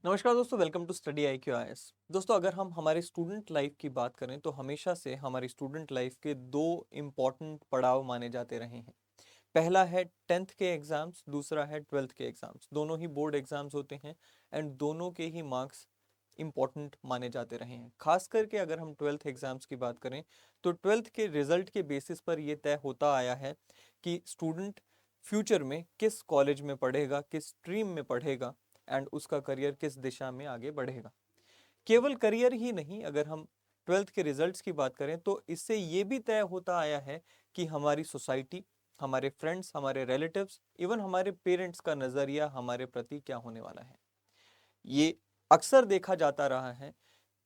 नमस्कार दोस्तों, welcome to study IQIS। दोस्तों, अगर हम हमारे स्टूडेंट लाइफ की बात करें तो हमेशा से हमारी स्टूडेंट लाइफ के दो इम्पॉर्टेंट पड़ाव माने जाते रहे हैं। पहला है 10th के एग्जाम्स, दूसरा है 12th के एग्जाम्स। दोनों ही बोर्ड एग्जाम्स होते हैं एंड दोनों के ही मार्क्स इम्पॉर्टेंट माने जाते रहे हैं। खास करके अगर हम 12th एग्जाम्स की बात करें तो 12th के रिजल्ट के बेसिस पर यह तय होता आया है कि स्टूडेंट फ्यूचर में किस कॉलेज में पढ़ेगा, किस स्ट्रीम में पढ़ेगा एंड उसका करियर किस दिशा में आगे बढ़ेगा। केवल करियर ही नहीं, अगर हम 12th के रिजल्ट्स की बात करें तो इससे ये भी तय होता आया है कि हमारी सोसाइटी, हमारे फ्रेंड्स, हमारे रिलेटिव्स, इवन हमारे पेरेंट्स का नजरिया हमारे प्रति क्या होने वाला है। ये अक्सर देखा जाता रहा है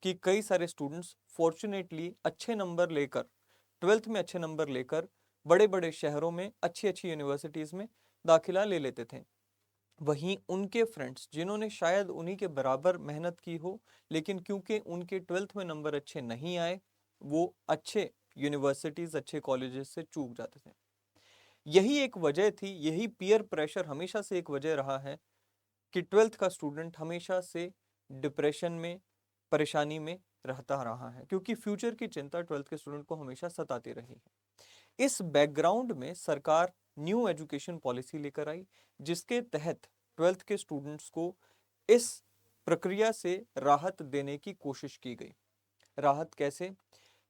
कि कई सारे स्टूडेंट्स फॉर्चुनेटली अच्छे नंबर लेकर, 12th में अच्छे नंबर लेकर बड़े बड़े शहरों में अच्छी अच्छी यूनिवर्सिटीज में दाखिला ले लेते थे। वहीं उनके फ्रेंड्स जिन्होंने शायद उन्हीं के बराबर मेहनत की हो, लेकिन क्योंकि उनके 12th में नंबर अच्छे नहीं आए, वो अच्छे यूनिवर्सिटीज, अच्छे कॉलेजेस से चूक जाते थे। यही एक वजह थी, यही पीयर प्रेशर हमेशा से एक वजह रहा है कि 12th का स्टूडेंट हमेशा से डिप्रेशन में, परेशानी में रहता रहा है, क्योंकि फ्यूचर की चिंता 12th के स्टूडेंट को हमेशा सताती रही है। इस बैकग्राउंड में सरकार न्यू एजुकेशन पॉलिसी लेकर आई, जिसके तहत 12th के स्टूडेंट्स को इस प्रक्रिया से राहत देने की कोशिश की गई। राहत कैसे?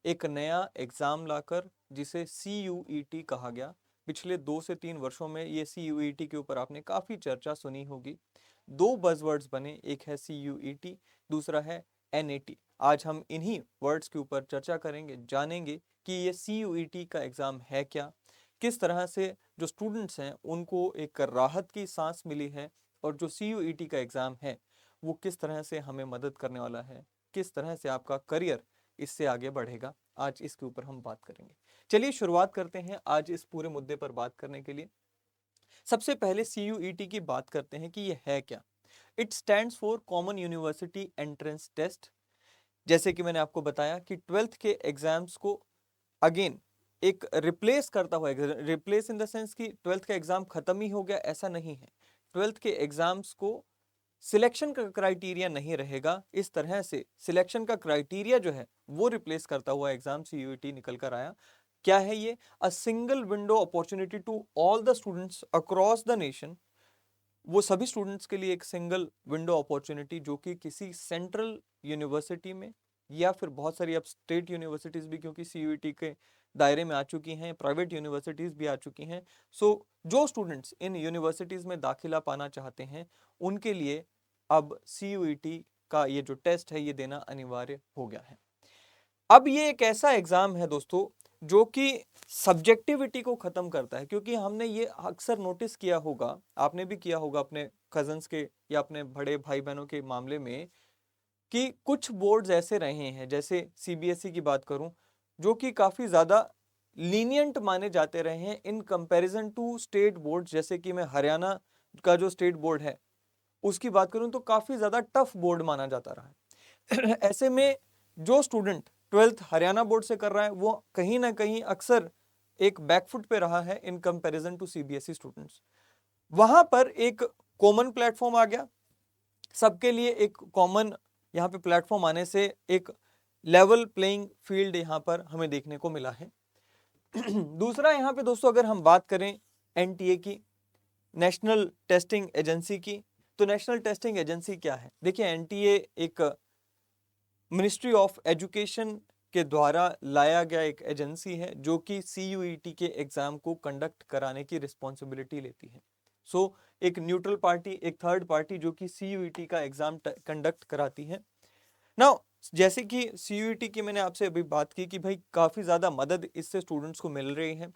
एक नया एग्जाम लाकर, जिसे CUET कहा गया। पिछले 2 से 3 वर्षों में ये CUET के ऊपर आपने काफी चर्चा सुनी होगी। दो बज़वर्ड्स बने, एक है CUET, दूसरा है NAT। आज हम इन्हीं वर्ड्स के ऊपर चर्चा करेंगे, जानेंगे कि ये CUET का एग्जाम है क्या, किस तरह से जो स्टूडेंट्स हैं उनको एक राहत की सांस मिली है, और जो CUET का एग्जाम है वो किस तरह से हमें मदद करने वाला है, किस तरह से आपका करियर इससे आगे बढ़ेगा। आज इसके ऊपर हम बात करेंगे। चलिए शुरुआत करते हैं आज इस पूरे मुद्दे पर बात करने के लिए। सबसे पहले CUET की बात करते हैं कि ये है क्या। It stands for common university entrance test. जैसे कि मैंने आपको बताया कि 12th के एग्जाम्स को अगेन एक रिप्लेस करता हुआ, रिप्लेस इन द सेंस कि 12th का एग्जाम खत्म ही हो गया, ऐसा नहीं है। 12th के एग्जाम्स को सिलेक्शन का क्राइटेरिया नहीं रहेगा, इस तरह से सिलेक्शन का क्राइटेरिया जो है वो रिप्लेस करता हुआ एग्जाम CUET निकल कर आया। क्या है ये? A single window opportunity to all the students across the nation. वो सभी स्टूडेंट्स के लिए एक सिंगल विंडो अपॉर्चुनिटी जो कि किसी सेंट्रल यूनिवर्सिटी में, या फिर बहुत सारी अब स्टेट यूनिवर्सिटीज भी क्योंकि CUET के दायरे में आ चुकी हैं, प्राइवेट यूनिवर्सिटीज भी आ चुकी हैं। सो जो स्टूडेंट्स इन यूनिवर्सिटीज में दाखिला पाना चाहते हैं उनके लिए अब CUET का ये जो टेस्ट है ये देना अनिवार्य हो गया है। अब ये एक ऐसा एग्जाम है दोस्तों जो कि सब्जेक्टिविटी को खत्म करता है, क्योंकि हमने ये अक्सर नोटिस किया होगा, आपने भी किया होगा अपने कजन्स के या अपने बड़े भाई बहनों के मामले में, कि कुछ बोर्ड्स ऐसे रहे हैं, जैसे CBSE की बात करूं, जो कि काफी ज्यादा लीनियंट माने जाते रहे हैं in comparison to state board. जैसे कि मैं हरियाणा का जो स्टेट बोर्ड है उसकी बात करूं तो काफी ज्यादा टफ बोर्ड माना जाता रहा है। ऐसे में जो स्टूडेंट 12th हरियाणा बोर्ड से कर रहा है वो कहीं ना कहीं अक्सर एक बैकफुट पे रहा है in comparison to CBSE students. वहां पर एक कॉमन प्लेटफॉर्म आ गया, सबके लिए एक कॉमन यहाँ पे प्लेटफॉर्म आने से एक लेवल प्लेइंग फील्ड यहाँ पर हमें देखने को मिला है। दूसरा यहाँ पे दोस्तों अगर हम बात करें NTA की, नेशनल टेस्टिंग एजेंसी की, तो नेशनल टेस्टिंग एजेंसी क्या है? देखिए, NTA एक मिनिस्ट्री ऑफ एजुकेशन के द्वारा लाया गया एक एजेंसी है जो कि CUET के एग्जाम को कंडक्ट कराने की रिस्पॉन्सिबिलिटी लेती है। सो एक न्यूट्रल पार्टी, एक थर्ड पार्टी जो कि CUET का एग्जाम कंडक्ट कराती है। नाउ जैसे कि CUET की मैंने आपसे अभी बात की कि भाई काफी ज्यादा मदद इससे स्टूडेंट्स को मिल रही है।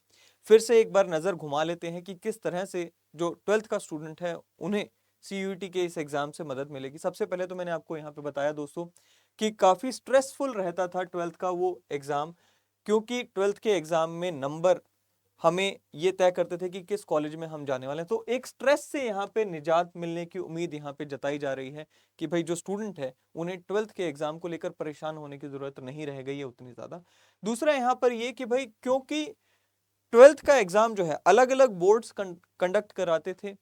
फिर से एक बार नजर घुमा लेते हैं कि किस तरह से जो 12th का स्टूडेंट है उन्हें CUET के इस एग्जाम से मदद मिलेगी। सबसे पहले तो मैंने आपको यहाँ पे बताया दोस्तों कि काफी स्ट्रेसफुल रहता था 12th का वो एग्जाम, क्योंकि 12th के एग्जाम में नंबर हमें ये तय करते थे कि किस कॉलेज में हम जाने वाले हैं। तो एक स्ट्रेस से यहाँ पे निजात मिलने की उम्मीद यहाँ पे जताई जा रही है कि भाई जो स्टूडेंट है उन्हें 12th के एग्जाम को लेकर परेशान होने की जरूरत नहीं रह गई है उतनी ज्यादा। दूसरा यहाँ पर ये कि भाई क्योंकि 12th का एग्जाम जो है अलग अलग बोर्ड्स कंडक्ट कराते थे,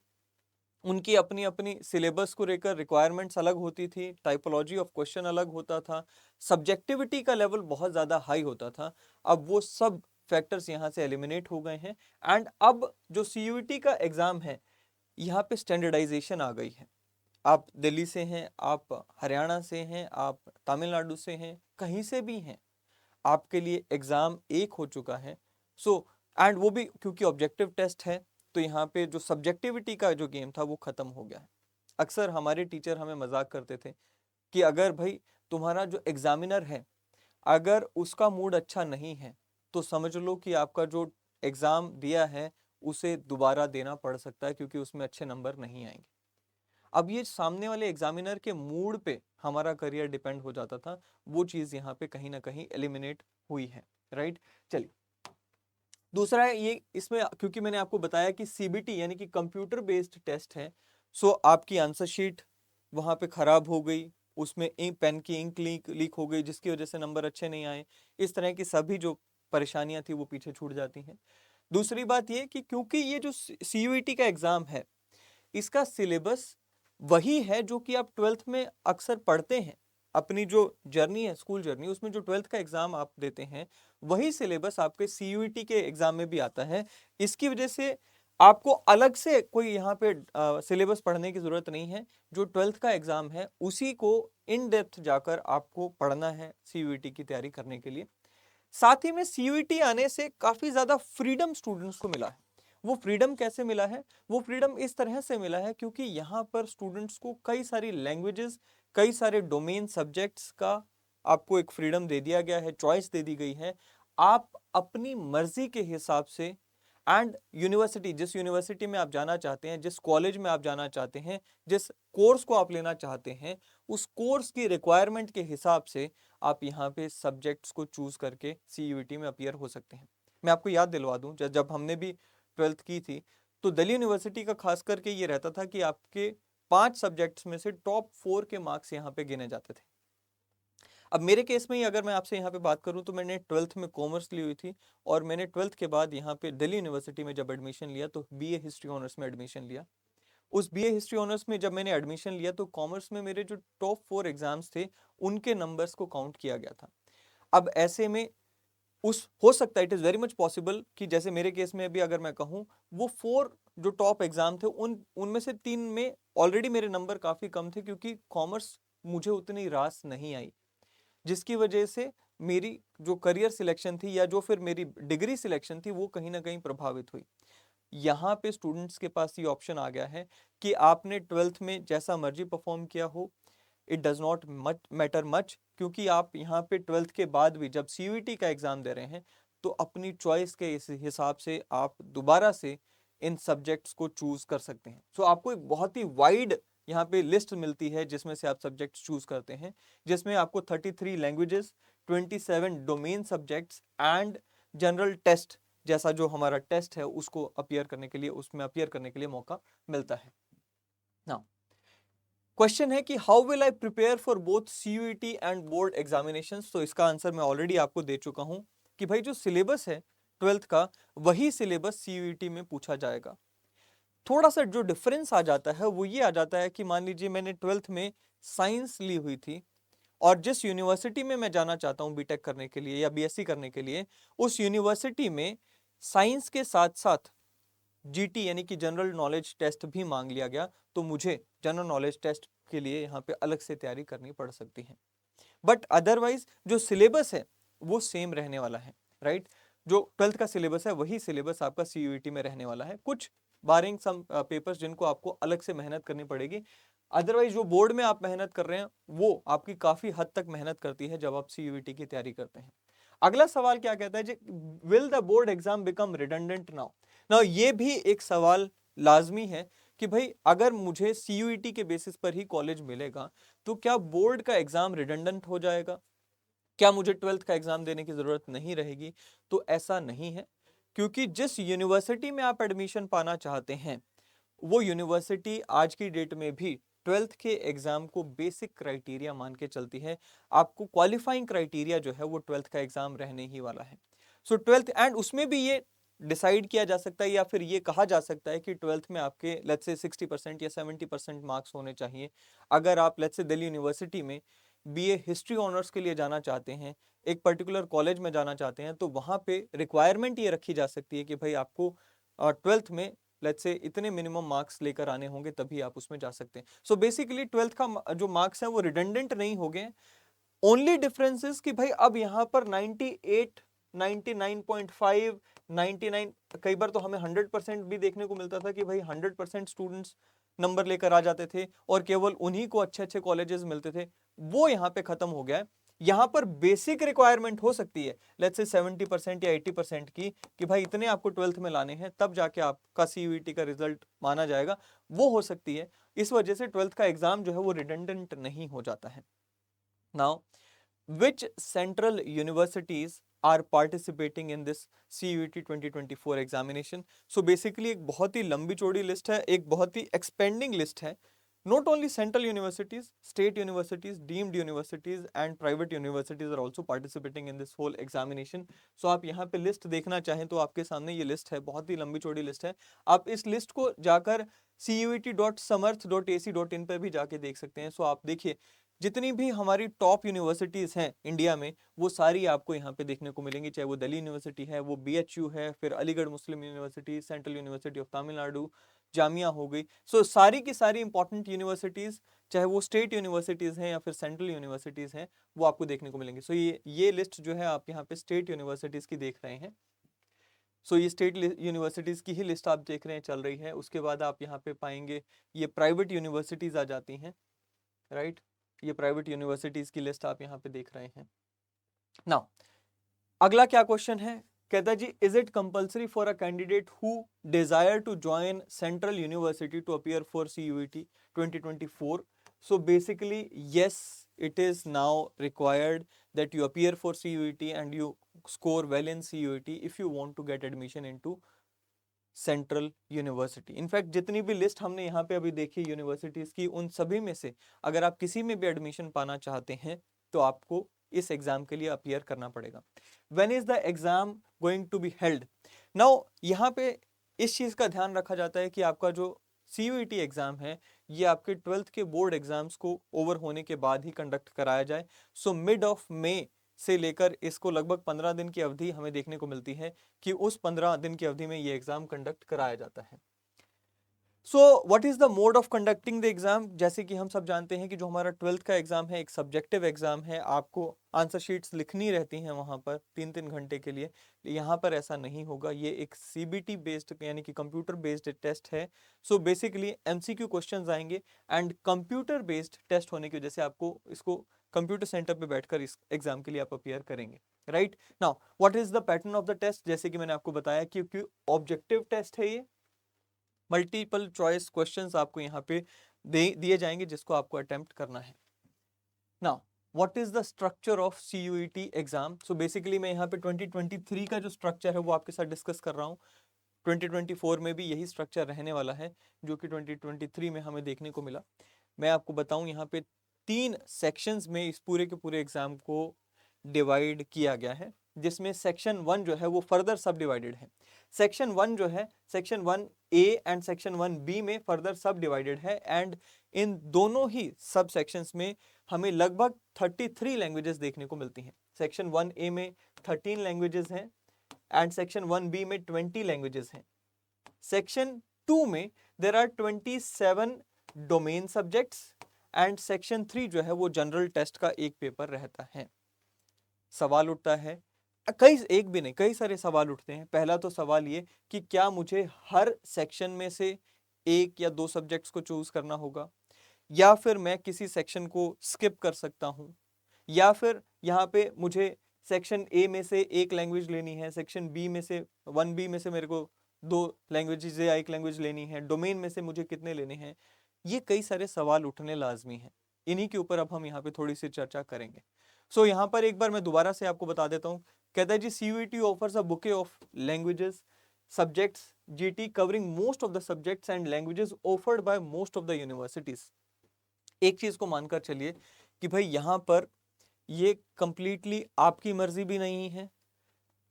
उनकी अपनी अपनी सिलेबस को लेकर रिक्वायरमेंट्स अलग होती थी, टाइपोलॉजी ऑफ क्वेश्चन अलग होता था, सब्जेक्टिविटी का लेवल बहुत ज़्यादा हाई होता था। अब वो सब फैक्टर्स यहाँ से एलिमिनेट हो गए हैं एंड अब जो सीयूईटी का एग्ज़ाम है, यहाँ पे स्टैंडर्डाइजेशन आ गई है। आप दिल्ली से हैं, आप हरियाणा से हैं, आप तमिलनाडु से हैं, कहीं से भी हैं, आपके लिए एग्ज़ाम एक हो चुका है। सो एंड वो भी क्योंकि ऑब्जेक्टिव टेस्ट है, तो यहाँ पे जो सब्जेक्टिविटी का जो गेम था वो ख़त्म हो गया है। अक्सर हमारे टीचर हमें मजाक करते थे कि अगर भाई तुम्हारा जो एग्जामिनर है, अगर उसका मूड अच्छा नहीं है, तो समझ लो कि आपका जो एग्ज़ाम दिया है उसे दोबारा देना पड़ सकता है, क्योंकि उसमें अच्छे नंबर नहीं आएंगे। अब ये सामने वाले एग्जामिनर के मूड पे हमारा करियर डिपेंड हो जाता था, वो चीज़ यहाँ पे कहीं ना कहीं एलिमिनेट हुई है, राइट। चलिए, दूसरा है ये, इसमें क्योंकि मैंने आपको बताया कि सीबीटी यानी कि कंप्यूटर बेस्ड टेस्ट है, सो आपकी आंसर शीट वहाँ पे खराब हो गई, उसमें पेन की इंक लीक हो गई, जिसकी वजह से नंबर अच्छे नहीं आए। इस तरह की सभी जो परेशानियां थी वो पीछे छूट जाती हैं। दूसरी बात ये कि क्योंकि ये जो सीयूईटी का एग्जाम है, इसका सिलेबस वही है जो कि आप ट्वेल्थ में अक्सर पढ़ते हैं। अपनी जो जर्नी है, स्कूल जर्नी, उसमें जो ट्वेल्थ का एग्जाम आप देते हैं, वही सिलेबस आपके सीयूईटी के एग्जाम में भी आता है। इसकी वजह से आपको अलग से कोई यहाँ पे सिलेबस पढ़ने की जरूरत नहीं है। जो ट्वेल्थ का एग्जाम है उसी को इन डेप्थ जाकर आपको पढ़ना है सीयूईटी की तैयारी करने के लिए। साथ ही में सीयूईटी आने से काफी ज्यादा फ्रीडम स्टूडेंट्स को मिला है। वो फ्रीडम कैसे मिला है? वो फ्रीडम इस तरह से मिला है क्योंकि यहाँ पर स्टूडेंट्स को कई सारी लैंग्वेजेस, कई सारे डोमेन सब्जेक्ट्स का आपको एक फ्रीडम दे दिया गया है, चॉइस दे दी गई है। आप अपनी मर्जी के हिसाब से एंड यूनिवर्सिटी, जिस यूनिवर्सिटी में आप जाना चाहते हैं, जिस कॉलेज में आप जाना चाहते हैं, जिस कोर्स को आप लेना चाहते हैं, उस कोर्स की रिक्वायरमेंट के हिसाब से आप यहाँ पे सब्जेक्ट्स को चूज करके सीयूईटी में अपीयर हो सकते हैं। मैं आपको याद दिलवा दूं, जब हमने भी ट्वेल्थ की थी, तो दिल्ली यूनिवर्सिटी का खास करके ये रहता था कि आपके 5 सब्जेक्ट्स में से टॉप 4 के मार्क्स यहाँ पे गिने जाते थे। अब मेरे केस में ही अगर मैं आपसे यहाँ पे बात करूँ, तो मैंने ट्वेल्थ में कॉमर्स ली हुई थी, और मैंने ट्वेल्थ के बाद यहाँ पे दिल्ली यूनिवर्सिटी में जब एडमिशन लिया तो बीए हिस्ट्री ऑनर्स में एडमिशन लिया। उस बीए हिस्ट्री ऑनर्स में जब मैंने एडमिशन लिया तो कॉमर्स में मेरे जो टॉप 4 एग्जाम्स थे, उनके नंबर्स को काउंट किया गया था। अब ऐसे में उस हो सकता है, it is very much possible कि जैसे मेरे केस में भी अगर मैं कहूँ, वो 4 जो टॉप एग्जाम थे उनमें से 3 में ऑलरेडी मेरे नंबर काफ़ी कम थे, क्योंकि कॉमर्स मुझे उतनी रास नहीं आई, जिसकी वजह से मेरी जो करियर सिलेक्शन थी या जो फिर मेरी डिग्री सिलेक्शन थी वो कहीं ना कहीं प्रभावित हुई। यहाँ पे स्टूडेंट्स के पास ये ऑप्शन आ गया है कि आपने ट्वेल्थ में जैसा मर्जी परफॉर्म किया हो, it does not matter much, क्योंकि आप यहाँ पे ट्वेल्थ के बाद भी जब सीयूईटी का एग्जाम दे रहे हैं, तो अपनी चॉइस के इस हिसाब से आप दोबारा से इन सब्जेक्ट्स को चूज कर सकते हैं। सो आपको एक बहुत ही वाइड यहाँ पे लिस्ट मिलती है जिसमें से आप सब्जेक्ट चूज करते हैं, जिसमें आपको 33 languages, 27 domain subjects and general test जैसा जो हमारा टेस्ट है उसको अपीयर करने के लिए, उसमें अपीयर करने के लिए मौका मिलता है। नाउ क्वेश्चन है कि how will I prepare for both CUET and board examinations. तो इसका आंसर मैं ऑलरेडी आपको दे चुका हूं कि भाई जो सिलेबस है ट्वेल्थ का, वही सिलेबस सीयूईटी में पूछा जाएगा। थोड़ा सा जो डिफरेंस आ जाता है वो ये आ जाता है कि मान लीजिए मैंने ट्वेल्थ में साइंस ली हुई थी, और जिस यूनिवर्सिटी में मैं जाना चाहता हूँ बीटेक करने के लिए या बीएससी करने के लिए, उस यूनिवर्सिटी में साइंस के साथ साथ जीटी यानी कि जनरल नॉलेज टेस्ट भी मांग लिया गया, तो मुझे जनरल नॉलेज टेस्ट के लिए यहाँ पे अलग से तैयारी करनी पड़ सकती है। बट अदरवाइज जो सिलेबस है वो सेम रहने वाला है, राइट। जो ट्वेल्थ का सिलेबस है वही सिलेबस आपका सीयूईटी में रहने वाला है, कुछ बारिंग सम पेपर्स जिनको आपको अलग से मेहनत करनी पड़ेगी। अदरवाइज जो बोर्ड में आप मेहनत कर रहे हैं वो आपकी काफी हद तक मेहनत करती है जब आप सीयूईटी की तैयारी करते हैं। अगला सवाल क्या कहता है जी, will the board exam become redundant now. Now ये भी एक सवाल लाजमी है कि भाई अगर मुझे सीयूईटी के बेसिस पर ही कॉलेज मिलेगा, तो क्या बोर्ड का एग्जाम रिडंडेंट हो जाएगा, क्या मुझे ट्वेल्थ का एग्जाम देने की जरूरत नहीं रहेगी? तो ऐसा नहीं है, क्योंकि जिस यूनिवर्सिटी में आप एडमिशन पाना चाहते हैं, वो यूनिवर्सिटी आज की डेट में भी ट्वेल्थ के एग्जाम को बेसिक क्राइटेरिया मान के चलती है। आपको क्वालिफाइंग क्राइटेरिया जो है वो ट्वेल्थ का एग्जाम रहने ही वाला है। सो ट्वेल्थ, एंड उसमें भी ये डिसाइड किया जा सकता है या फिर ये कहा जा सकता है कि 12th में आपके लेट्स से 60% या 70% मार्क्स होने चाहिए। अगर आप लेट्स से दिल्ली यूनिवर्सिटी में बीए हिस्ट्री ऑनर्स के लिए जाना चाहते हैं, एक पर्टिकुलर कॉलेज में जाना चाहते हैं, तो वहाँ पे रिक्वायरमेंट ये रखी जा सकती है कि भाई आपको 12th में लेट्स से इतने मिनिमम मार्क्स लेकर आने होंगे तभी आप उसमें जा सकते हैं। सो बेसिकली 12th का जो मार्क्स है वो रिडंडेंट नहीं हो गए। ओनली डिफरेंस इज कि भाई अब यहाँ पर 98, 99.5, 99, कई बार तो हमें 100% भी देखने को मिलता था कि भाई 100% स्टूडेंट्स नंबर लेकर आ जाते थे और केवल उन्हीं को अच्छे अच्छे कॉलेजेस मिलते थे, वो यहाँ पे खत्म हो गया है। यहाँ पर बेसिक रिक्वायरमेंट हो सकती है लेट्स से 70% या 80% की, कि भाई इतने आपको 12th में लाने हैं तब जाके आपका सीयूईटी का रिजल्ट माना जाएगा, वो हो सकती है। इस वजह से 12th का एग्जाम जो है वो रिडंडेंट नहीं हो जाता है। Now which central universities are participating in this CUET 2024 examination? So basically एक बहुत ही लंबी चौड़ी लिस्ट है, एक बहुत ही एक्सपेंडिंग लिस्ट है। Not only central universities, state universities, deemed universities and private universities are also participating in this whole examination. So आप यहाँ पे लिस्ट देखना चाहें तो आपके सामने ये लिस्ट है, बहुत ही लंबी चौड़ी लिस्ट है। आप इस लिस्ट को जाकर cuet.samarth.ac.in पर भी जाके देख सकते हैं। सो आप देखिए जितनी भी हमारी टॉप यूनिवर्सिटीज़ हैं इंडिया में वो सारी आपको यहाँ पे देखने को मिलेंगी, चाहे वो दिल्ली यूनिवर्सिटी है, वो बीएचयू है, फिर Aligarh Muslim university, central university of Tamil Nadu, Jamia हो गई। सो सारी की सारी इंपॉर्टेंट यूनिवर्सिटीज़, चाहे वो स्टेट यूनिवर्सिटीज़ हैं या फिर सेंट्रल यूनिवर्सिटीज़ हैं, वो आपको देखने को मिलेंगी। सो ये लिस्ट जो है आप यहाँ पे स्टेट यूनिवर्सिटीज़ की देख रहे हैं। सो ये स्टेट यूनिवर्सिटीज़ की ही लिस्ट आप देख रहे हैं चल रही है। उसके बाद आप यहाँ पे पाएंगे ये प्राइवेट यूनिवर्सिटीज़ आ जाती हैं, राइट। ये प्राइवेट यूनिवर्सिटीज की लिस्ट आप यहाँ पे देख रहे हैं। नाउ अगला क्या क्वेश्चन है, कहता है जी is it compulsory for a candidate who desire to join central university to appear for CUET 2024? So basically yes, it is now required that you appear for CUET and you score well in CUET if you want to get admission into central university. In fact जितनी भी list हमने यहाँ पे अभी देखी universities की, उन सभी में से अगर आप किसी में भी एडमिशन पाना चाहते हैं तो आपको इस एग्जाम के लिए अपीयर करना पड़ेगा। When is the exam going to be held? Now यहाँ पे इस चीज का ध्यान रखा जाता है कि आपका जो सीयूईटी एग्जाम है ये आपके 12th के बोर्ड एग्जाम्स को ओवर होने के बाद ही कंडक्ट कराया जाए। सो मिड ऑफ मई से लेकर इसको लगभग 15 दिन की अवधि हमें देखने को मिलती है कि उस 15 दिन की अवधि में ये एग्जाम कंडक्ट कराया जाता है। So what is the mode of conducting the exam? जैसे कि हम सब जानते हैं कि जो हमारा 12th का एग्जाम है एक सब्जेक्टिव एग्जाम है, आपको आंसर शीट्स लिखनी रहती हैं वहां पर 3-3 घंटे के लिए। यहाँ पर ऐसा नहीं होगा, ये एक सीबीटी बेस्ड यानी कि कंप्यूटर बेस्ड टेस्ट है। सो बेसिकली एमसीक्यू क्वेश्चंस आएंगे एंड कंप्यूटर बेस्ड टेस्ट होने की वजह से आपको इसको कंप्यूटर सेंटर पे बैठकर इस एग्जाम के लिए आप अपियर करेंगे, right. Now what is the pattern of the test? जैसे कि मैंने आपको बताया क्योंकि ऑब्जेक्टिव टेस्ट है, ये मल्टीपल चॉइस क्वेश्चंस आपको यहाँ पे दिए जाएंगे जिसको आपको अटेम्प्ट करना है। Now what is the structure of CUET exam? So basically मैं यहाँ पे 2023 का जो स्ट्रक्चर है वो आपके साथ डिस्कस कर रहा हूँ। 2024 में भी यही स्ट्रक्चर रहने वाला है जो कि 2023 में हमें देखने को मिला। मैं आपको बताऊं यहाँ पे 3 सेक्शंस में इस पूरे के पूरे एग्जाम को डिवाइड किया गया है, जिसमें सेक्शन 1 जो है वो फर्दर सब डिवाइडेड है। सेक्शन 1 जो है section 1A and section 1B में फर्दर सब डिवाइडेड है एंड इन दोनों ही सब सेक्शंस में हमें लगभग 33 लैंग्वेजेस देखने को मिलती हैं। सेक्शन 1A में 13 लैंग्वेजेस हैं एंड सेक्शन 1B में 20 लैंग्वेजेस हैं। सेक्शन 2 में there are 27 domain subjects and section 3 जो है वो जनरल टेस्ट का एक पेपर रहता है। सवाल उठता है, एक भी नहीं कई सारे सवाल उठते हैं। पहला तो सवाल ये कि क्या मुझे हर सेक्शन में से 1 या 2 सब्जेक्ट्स को चूज करना होगा, या फिर मैं किसी सेक्शन को स्किप कर सकता हूं, या फिर यहाँ पे मुझे सेक्शन ए में से 1 लैंग्वेज लेनी है, सेक्शन बी में से 1B में से मेरे को 2 लैंग्वेजेस या 1 लैंग्वेज लेनी है, डोमेन में से मुझे कितने लेने हैं। ये कई सारे सवाल उठने लाजमी हैं, इन्हीं के ऊपर अब हम यहाँ पे थोड़ी सी चर्चा करेंगे। सो यहाँ पर एक बार मैं दोबारा से आपको बता देता हूँ। कहता है जी CUET offers a bouquet of languages subjects GT covering most of the subjects and languages offered by most of the universities. एक चीज को मानकर चलिए कि भाई यहाँ पर ये कंप्लीटली आपकी मर्जी भी नहीं है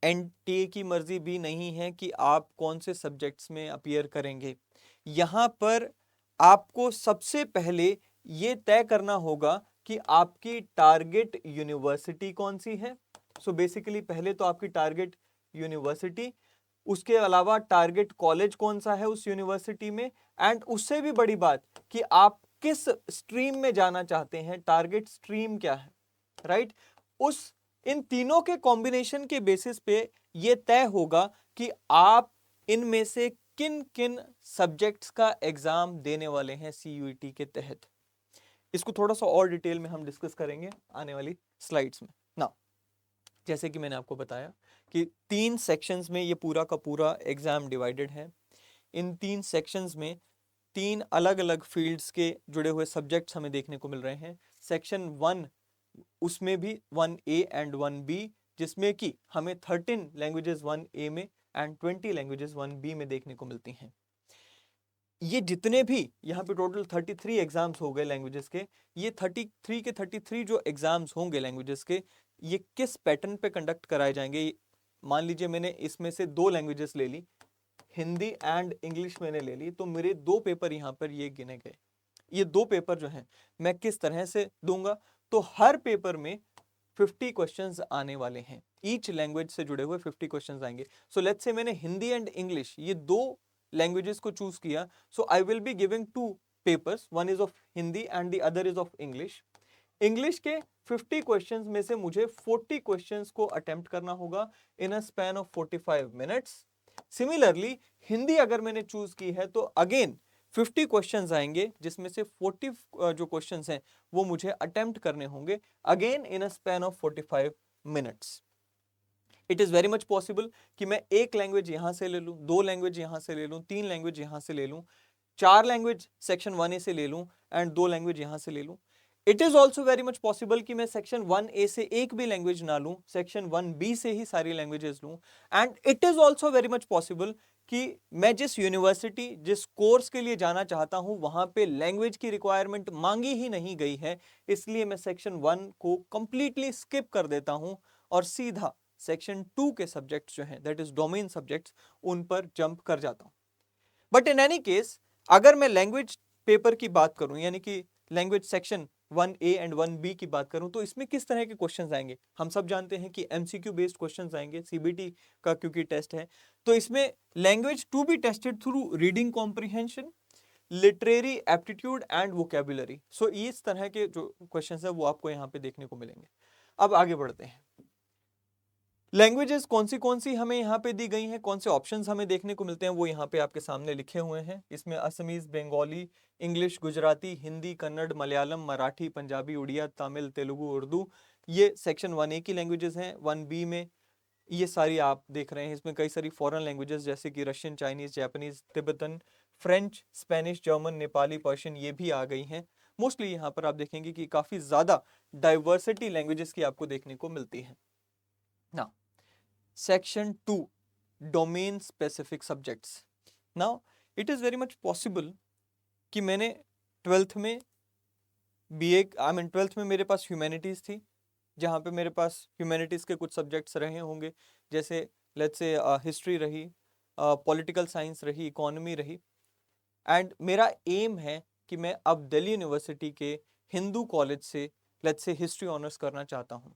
एनटीए की मर्जी भी नहीं है कि आप कौन से सब्जेक्ट्स में अपीयर करेंगे। यहाँ पर आपको सबसे पहले ये तय करना होगा कि आपकी टारगेट यूनिवर्सिटी कौन सी है। सो बेसिकली पहले तो आपकी टारगेट यूनिवर्सिटी, उसके अलावा टारगेट कॉलेज कौन सा है उस यूनिवर्सिटी में, एंड उससे भी बड़ी बात कि आप किस स्ट्रीम में जाना चाहते हैं, टारगेट स्ट्रीम क्या है, राइट। उस इन तीनों के कॉम्बिनेशन के बेसिस पे ये तय होगा कि आप इनमें से किन किन सब्जेक्ट्स का एग्जाम देने वाले हैं सीयूईटी के तहत। इसको थोड़ा सा और डिटेल में हम डिस्कस करेंगे आने वाली स्लाइड्स में ना। जैसे कि मैंने आपको बताया कि 3 सेक्शंस में ये पूरा का पूरा एग्जाम डिवाइडेड है। इन 3 सेक्शंस में 3 अलग अलग फील्ड्स के जुड़े हुए सब्जेक्ट्स हमें देखने को मिल रहे हैं। सेक्शन 1 उसमें भी 1A एंड 1B, जिसमें कि हमें 13 लैंग्वेजेस 1A में एंड 20 लैंग्वेजेस 1B में देखने को मिलती हैं। ये जितने भी यहाँ पे टोटल 33 एग्जाम्स हो गए लैंग्वेजेस के, ये 33 के 33 जो एग्जाम्स होंगे लैंग्वेजेस के, ये किस पैटर्न पे कंडक्ट कराए जाएंगे। मान लीजिए मैंने इसमें से 2 लैंग्वेजेस ले ली, हिंदी एंड इंग्लिश मैंने ले ली, तो मेरे 2 पेपर यहाँ पर ये गिने गए। ये 2 पेपर जो हैं मैं किस तरह से दूंगा, तो हर पेपर में 50 क्वेश्चंस आने वाले हैं, ईच लैंग्वेज से जुड़े हुए 50 क्वेश्चंस आएंगे। सो लेट्स से मैंने हिंदी एंड इंग्लिश ये 2 लैंग्वेजेस को चूज किया, so I will be giving 2 papers, one is of Hindi and the other is of English. English के 50 क्वेश्चंस में से मुझे 40 क्वेश्चंस को अटेम्प्ट करना होगा in a span of 45 minutes. Similarly Hindi अगर मैंने चूज की है तो अगेन 50 क्वेश्चंस आएंगे, जिसमें से 40 जो क्वेश्चंस हैं वो मुझे अटेम्प्ट करने होंगे again in a span of 45 minutes. It is very much possible कि मैं एक लैंग्वेज यहां से ले लूं, 2 लैंग्वेज यहां से ले लूं, 3 लैंग्वेज यहां से ले लूं, 4 लैंग्वेज सेक्शन 1A से ले लूं एंड 2 लैंग्वेज यहां से ले लूं। It is also very much possible कि मैं सेक्शन 1A से एक भी लैंग्वेज ना लूं, सेक्शन 1B से ही सारी लैंग्वेजेस लूं। And it is also very much possible कि मैं जिस यूनिवर्सिटी जिस कोर्स के लिए जाना चाहता हूं वहां पे लैंग्वेज की रिक्वायरमेंट मांगी ही नहीं गई है, इसलिए मैं सेक्शन 1 को कंप्लीटली स्किप कर देता हूं और सीधा सेक्शन 2 के सब्जेक्ट्स जो हैं दैट इज डोमेन सब्जेक्ट्स उन पर जंप कर जाता हूं। बट इन एनी केस अगर मैं लैंग्वेज पेपर की बात करूं, यानी कि language section 1A and 1B की बात करूं, तो इसमें किस तरह के क्वेश्चंस आएंगे। हम सब जानते हैं कि एमसीक्यू बेस्ड क्वेश्चंस आएंगे, सीबीटी का क्योंकि टेस्ट है, तो इसमें language to be tested through reading comprehension, literary aptitude and vocabulary. So इस तरह के जो क्वेश्चंस है वो आपको यहाँ पे देखने को मिलेंगे। अब आगे बढ़ते हैं। लैंग्वेजेस कौन सी हमें यहाँ पे दी गई हैं, कौन से ऑप्शंस हमें देखने को मिलते हैं, वो यहाँ पे आपके सामने लिखे हुए हैं। इसमें असमीज, बंगाली, इंग्लिश, गुजराती, हिंदी, कन्नड़, मलयालम, मराठी, पंजाबी, उड़िया, तमिल, तेलुगु, उर्दू, ये सेक्शन 1A की लैंग्वेजेस हैं। 1B में ये सारी आप देख रहे हैं, इसमें कई सारी फॉरेन लैंग्वेजेस जैसे कि Russian, Chinese, Japanese, Tibetan, French, Spanish, German, Nepali, Persian ये भी आ गई हैं। मोस्टली यहाँ पर आप देखेंगे कि काफ़ी ज़्यादा डाइवर्सिटी लैंग्वेजेस की आपको देखने को मिलती है ना। Section 2 Domain Specific Subjects. Now it is very much possible कि मैंने 12th में BA ट्वेल्थ में मेरे पास ह्यूमैनिटीज़ थी, जहाँ पे मेरे पास ह्यूमैनिटीज़ के कुछ सब्जेक्ट्स रहे होंगे, जैसे लेट्स से हिस्ट्री रही, पॉलिटिकल साइंस रही, इकोनॉमी रही, एंड मेरा एम है कि मैं अब दिल्ली यूनिवर्सिटी के हिंदू कॉलेज से लेट्स से हिस्ट्री ऑनर्स करना चाहता हूँ।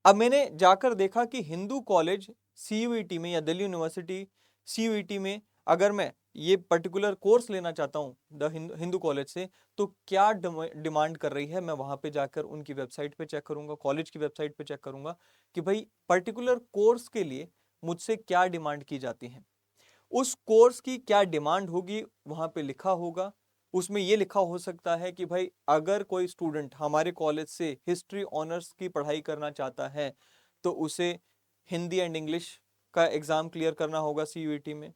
अब मैंने जाकर देखा कि हिंदू कॉलेज सीयूईटी में या दिल्ली यूनिवर्सिटी सीयूईटी में अगर मैं ये पर्टिकुलर कोर्स लेना चाहता हूँ द हिंदू कॉलेज से, तो क्या डिमांड कर रही है। मैं वहाँ पे जाकर उनकी वेबसाइट पे चेक करूँगा, कॉलेज की वेबसाइट पे चेक करूँगा कि भाई पर्टिकुलर कोर्स के लिए मुझसे क्या डिमांड की जाती है। उस कोर्स की क्या डिमांड होगी वहाँ पे लिखा होगा। उसमें ये लिखा हो सकता है कि भाई अगर कोई स्टूडेंट हमारे कॉलेज से हिस्ट्री ऑनर्स की पढ़ाई करना चाहता है तो उसे हिंदी एंड इंग्लिश का एग्ज़ाम क्लियर करना होगा सीयूईटी में,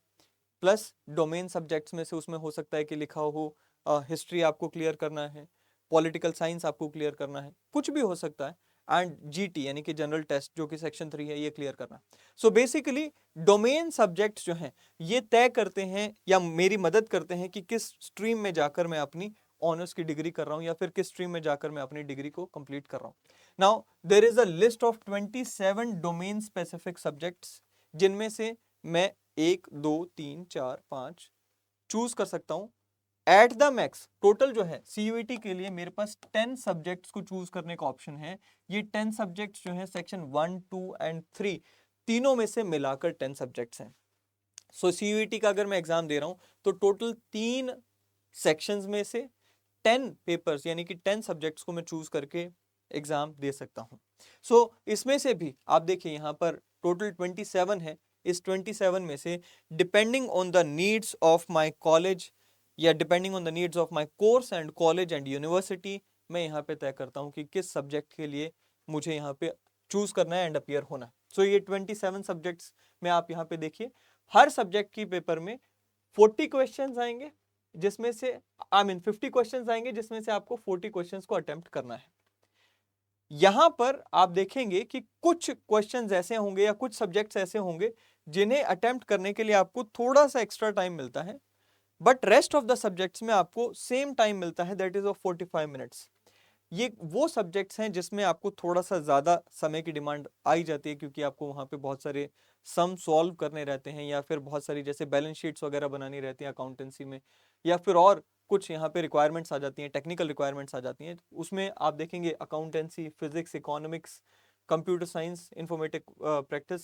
प्लस डोमेन सब्जेक्ट्स में से उसमें हो सकता है कि लिखा हो हिस्ट्री आपको क्लियर करना है, पॉलिटिकल साइंस आपको क्लियर करना है, कुछ भी हो सकता है, एंड जीटी यानी कि जनरल टेस्ट जो कि सेक्शन 3 है ये क्लियर करना। सो बेसिकली डोमेन सब्जेक्ट्स जो हैं ये तय करते हैं या मेरी मदद करते हैं कि किस स्ट्रीम में जाकर मैं अपनी ऑनर्स की डिग्री कर रहा हूँ या फिर किस स्ट्रीम में जाकर मैं अपनी डिग्री को कंप्लीट कर रहा हूँ। Now there is a list of 27 domain specific subjects, जिनमें से मैं 1 2 3 4 5 चूज कर सकता हूँ। एट द मैक्स टोटल जो है सीयूईटी के लिए मेरे पास 10 सब्जेक्ट्स को चूज करने का ऑप्शन है। ये 10 सब्जेक्ट्स जो है सेक्शन 1 2 एंड 3 तीनों में से मिलाकर 10 सब्जेक्ट्स हैं। सो सीयूईटी का अगर मैं एग्जाम दे रहा हूं तो टोटल 3 सेक्शंस में से 10 पेपर्स यानी कि 10 सब्जेक्ट्स को मैं चूज करके एग्जाम दे सकता हूं। सो इसमें से भी आप देखिए यहां पर टोटल 27 है। इस 27 में से depending on the needs of my college या depending on the needs of my course and college and university, मैं यहाँ पे तय करता हूँ कि किस सब्जेक्ट के लिए मुझे यहाँ पे चूज करना है एंड अपीयर होना है। सो ये 27 सब्जेक्ट्स में आप यहाँ पे देखिए हर सब्जेक्ट की पेपर में 40 क्वेश्चंस आएंगे, जिसमें से 50 क्वेश्चंस आएंगे, जिसमें से आपको 40 क्वेश्चंस को अटेम्प्ट करना है। यहां पर आप देखेंगे कि कुछ क्वेश्चंस ऐसे होंगे या कुछ सब्जेक्ट्स ऐसे होंगे जिन्हें अटेम्प्ट करने के लिए आपको थोड़ा सा एक्स्ट्रा टाइम मिलता है, but rest of the subjects में आपको सेम टाइम मिलता है, दैट इज ऑफ 45 मिनट्स। ये वो सब्जेक्ट्स हैं जिसमें आपको थोड़ा सा ज़्यादा समय की डिमांड आई जाती है, क्योंकि आपको वहाँ पे बहुत सारे सम सॉल्व करने रहते हैं या फिर बहुत सारी जैसे बैलेंस शीट्स वगैरह बनानी रहती हैं अकाउंटेंसी में, या फिर और कुछ यहाँ पे रिक्वायरमेंट्स आ जाती हैं, टेक्निकल रिक्वायरमेंट्स आ जाती हैं। उसमें आप देखेंगे accountancy, physics, economics, computer science, informatic practice,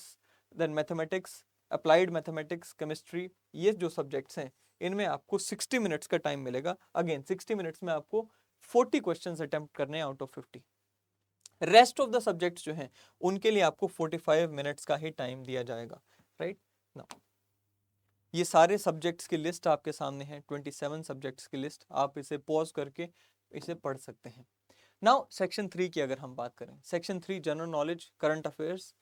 then mathematics, applied mathematics, chemistry, ये जो सब्जेक्ट्स हैं इनमें आपको 60 मिनट्स का टाइम मिलेगा। अगेन 60 मिनट्स में आपको 40 क्वेश्चंस अटेम्प्ट करने हैं out of 50। Rest of the subjects जो हैं उनके लिए आपको 45 मिनट्स का ही टाइम दिया जाएगा, राइट। नाउ ये सारे सब्जेक्ट्स की लिस्ट आपके सामने है, 27 सब्जेक्ट्स की लिस्ट, आप इसे पॉज करके इसे पढ़ सकते हैं। नाउ सेक्शन 3 की अगर हम बात करें, section 3 general knowledge, current affairs,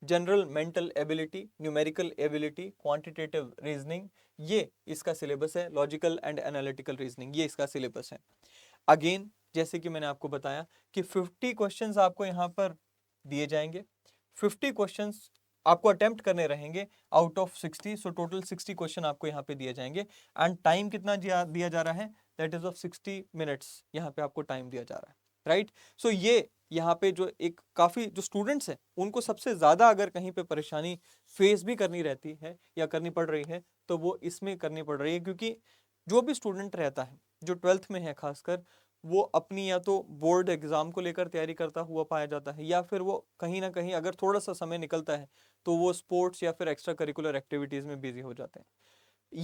general mental ability, numerical ability, quantitative reasoning, ये इसका सिलेबस है। लॉजिकल एंड एनालिटिकल रीजनिंग, ये इसका सिलेबस है। अगेन जैसे कि मैंने आपको बताया कि 50 क्वेश्चंस आपको यहाँ पर दिए जाएंगे, 50 क्वेश्चंस आपको अटेम्प्ट करने रहेंगे out of 60। So total 60 question आपको यहाँ पे दिए जाएंगे एंड टाइम कितना दिया जा रहा है, दैट इज ऑफ 60 मिनट्स यहाँ पे आपको टाइम दिया जा रहा है, राइट। सो ये यहाँ पे जो एक काफ़ी जो स्टूडेंट्स हैं उनको सबसे ज़्यादा अगर कहीं पे परेशानी फेस भी करनी रहती है या करनी पड़ रही है तो वो इसमें करनी पड़ रही है, क्योंकि जो भी स्टूडेंट रहता है जो 12th में है खासकर, वो अपनी या तो बोर्ड एग्जाम को लेकर तैयारी करता हुआ पाया जाता है या फिर वो कहीं ना कहीं अगर थोड़ा सा समय निकलता है तो वो स्पोर्ट्स या फिर एक्स्ट्रा करिकुलर एक्टिविटीज़ में बिजी हो जाते हैं।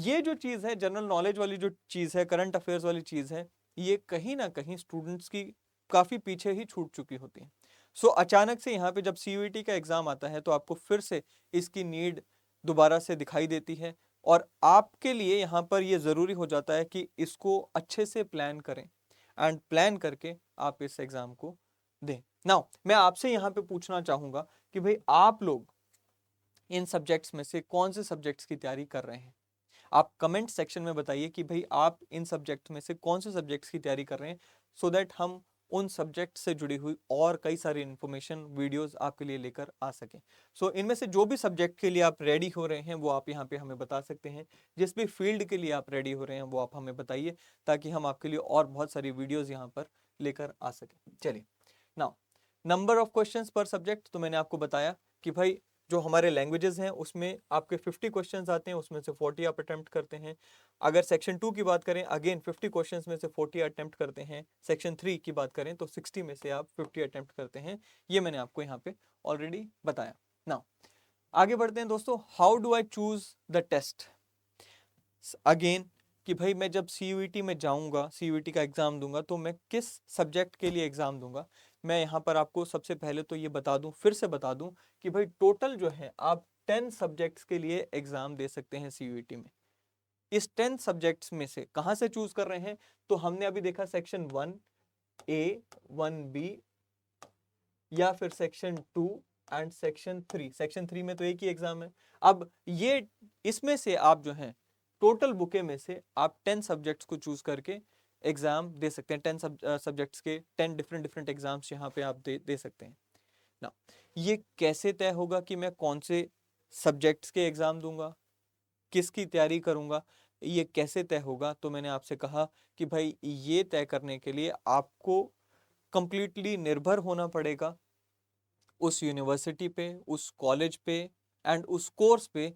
ये जो चीज़ है जनरल नॉलेज वाली जो चीज़ है, करंट अफेयर्स वाली चीज़ है, ये कहीं ना कहीं स्टूडेंट्स की काफ़ी पीछे ही छूट चुकी होती है। सो अचानक से यहाँ पे जब सीयूईटी का एग्ज़ाम आता है तो आपको फिर से इसकी नीड दोबारा से दिखाई देती है और आपके लिए यहाँ पर ये ज़रूरी हो जाता है कि इसको अच्छे से प्लान करें एंड प्लान करके आप इस एग्ज़ाम को दें। नाउ मैं आपसे यहाँ पे पूछना चाहूँगा कि भाई आप लोग इन सब्जेक्ट्स में से कौन से सब्जेक्ट्स की तैयारी कर रहे हैं। आप कमेंट सेक्शन में बताइए कि भाई आप इन सब्जेक्ट में से कौन से सब्जेक्ट्स की तैयारी कर रहे हैं, सो दैट हम उन सब्जेक्ट से जुड़ी हुई और कई सारी इन्फॉर्मेशन वीडियोस आपके लिए लेकर आ सकें। सो इनमें से जो भी सब्जेक्ट के लिए आप रेडी हो रहे हैं वो आप यहाँ पे हमें बता सकते हैं। जिस भी फील्ड के लिए आप रेडी हो रहे हैं वो आप हमें बताइए, ताकि हम आपके लिए और बहुत सारी वीडियोज़ यहाँ पर लेकर आ सकें। चलिए नाउ नंबर ऑफ क्वेश्चंस पर सब्जेक्ट, तो मैंने आपको बताया कि भाई जो हमारे लैंग्वेजेस हैं उसमें आपके 50 क्वेश्चंस आते हैं, उसमें से 40 आप अटेम्प्ट करते हैं। अगर सेक्शन 2 की बात करें, अगेन 50 क्वेश्चंस में से 40 अटेम्प्ट करते हैं। सेक्शन 3 की बात करें तो 60 में से आप 50 अटेम्प्ट करते हैं। ये मैंने आपको यहाँ पे ऑलरेडी बताया। नाउ आगे बढ़ते हैं दोस्तों, how do I choose the test. Again कि भाई मैं जब सीयूईटी में जाऊंगा, सीयूईटी का एग्जाम दूंगा, तो मैं किस सब्जेक्ट के लिए एग्जाम दूंगा। मैं यहाँ पर आपको सबसे पहले तो ये बता दूं, फिर से बता दूं कि भाई टोटल जो है आप 10 सब्जेक्ट्स के लिए एग्जाम दे सकते हैं सीयूईटी में। इस 10 सब्जेक्ट्स में से कहाँ से चूज कर रहे हैं, तो हमने अभी देखा सेक्शन 1A, 1B या फिर सेक्शन 2 एंड सेक्शन 3। सेक्शन 3 में तो एक ही एग्जाम है। अब ये इसमें से आप जो है टोटल बुके में से आप 10 सब्जेक्ट्स को चूज करके एग्जाम दे सकते हैं। 10 सब्जेक्ट्स के 10 डिफरेंट एग्जाम्स यहाँ पे आप दे सकते हैं ना। ये कैसे तय होगा कि मैं कौन से सब्जेक्ट्स के एग्जाम दूंगा, किसकी तैयारी करूंगा, ये कैसे तय होगा, तो मैंने आपसे कहा कि भाई ये तय करने के लिए आपको कंप्लीटली निर्भर होना पड़ेगा उस यूनिवर्सिटी पे, उस कॉलेज पे एंड उस कोर्स पे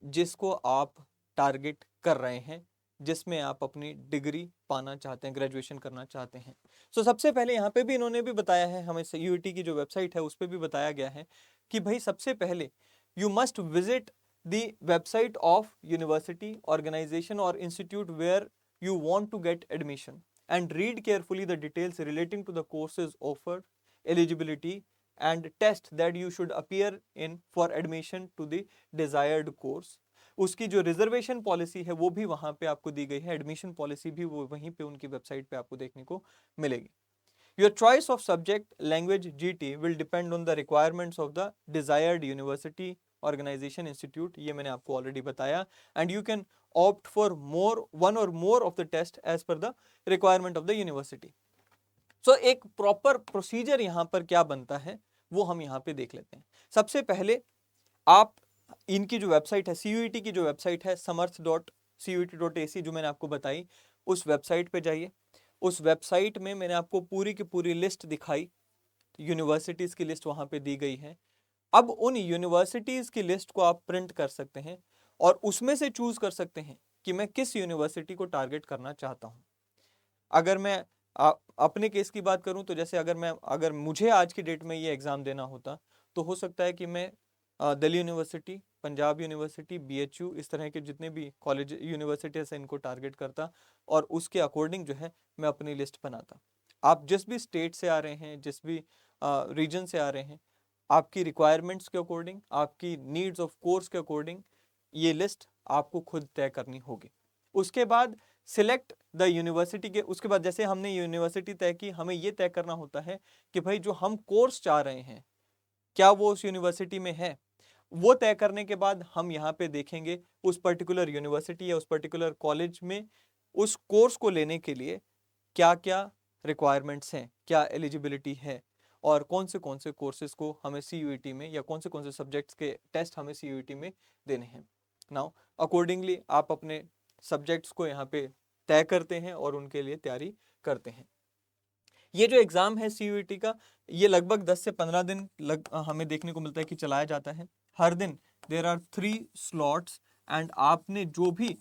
जिसको आप टारगेट कर रहे हैं, जिसमें आप अपनी डिग्री पाना चाहते हैं, ग्रेजुएशन करना चाहते हैं। सो सबसे पहले यहाँ पे भी इन्होंने भी बताया है, हमें यूईटी की जो वेबसाइट है उस पर भी बताया गया है कि भाई सबसे पहले you must visit the website of university, organisation और institute where you want to get admission and read carefully the details relating to the courses offered, eligibility and test that you should appear in for admission to the desired course. उसकी जो reservation policy है वो भी वहां पे आपको दी गई है, एडमिशन पॉलिसी भी वो वहीं पे उनकी वेबसाइट पे आपको देखने को मिलेगी. Your choice of subject, language, GT will depend on the requirements of the desired university, organization, institute. ये मैंने आपको already बताया. And you can opt for one or more of the test as per the requirement of the university. So एक proper procedure यहाँ पर क्या बनता है वो हम यहाँ पे देख लेते हैं. सबसे पहले आप इनकी जो वेबसाइट है, CUET की जो वेबसाइट है samarth.cet.ac जो मैंने आपको बताई, उस वेबसाइट पे जाइए. उस वेबसाइट में मैंने आपको पूरी की पूरी लिस्ट दिखाई, यूनिवर्सिटीज़ की लिस्ट वहाँ पे दी गई है. अब उन यूनिवर्सिटीज़ की लिस्ट को आप प्रिंट कर सकते हैं और उसमें से चूज कर सकते हैं कि मैं किस यूनिवर्सिटी को टारगेट करना चाहता हूँ. अगर मैं अपने केस की बात करूं तो जैसे अगर मुझे आज की डेट में ये एग्ज़ाम देना होता तो हो सकता है कि मैं Delhi university, Punjab university, BHU, इस तरह के जितने भी कॉलेज यूनिवर्सिटीज़ हैं इनको टारगेट करता और उसके अकॉर्डिंग जो है मैं अपनी लिस्ट बनाता. आप जिस भी स्टेट से आ रहे हैं, जिस भी रीजन से आ रहे हैं, आपकी रिक्वायरमेंट्स के अकॉर्डिंग, आपकी नीड्स ऑफ कोर्स के अकॉर्डिंग ये लिस्ट आपको खुद तय करनी होगी. उसके बाद सिलेक्ट द यूनिवर्सिटी के, उसके बाद जैसे हमने यूनिवर्सिटी तय की, हमें ये तय करना होता है कि भाई जो हम कोर्स चाह रहे हैं क्या वो उस यूनिवर्सिटी में है. वो तय करने के बाद हम यहाँ पे देखेंगे उस पर्टिकुलर यूनिवर्सिटी या उस पर्टिकुलर कॉलेज में उस कोर्स को लेने के लिए क्या क्या रिक्वायरमेंट्स हैं, क्या एलिजिबिलिटी है और कौन से कोर्सेज को हमें CUET में या कौन से सब्जेक्ट्स के टेस्ट हमें CUET में देने हैं. नाउ अकॉर्डिंगली आप अपने सब्जेक्ट्स को यहाँ पे तय करते हैं और उनके लिए तैयारी करते हैं. ये जो एग्ज़ाम है CUET का, ये लगभग 10 से 15 दिन हमें देखने को मिलता है कि चलाया जाता है. हर दिन देयर आर 3 स्लॉट्स एंड आपने जो भी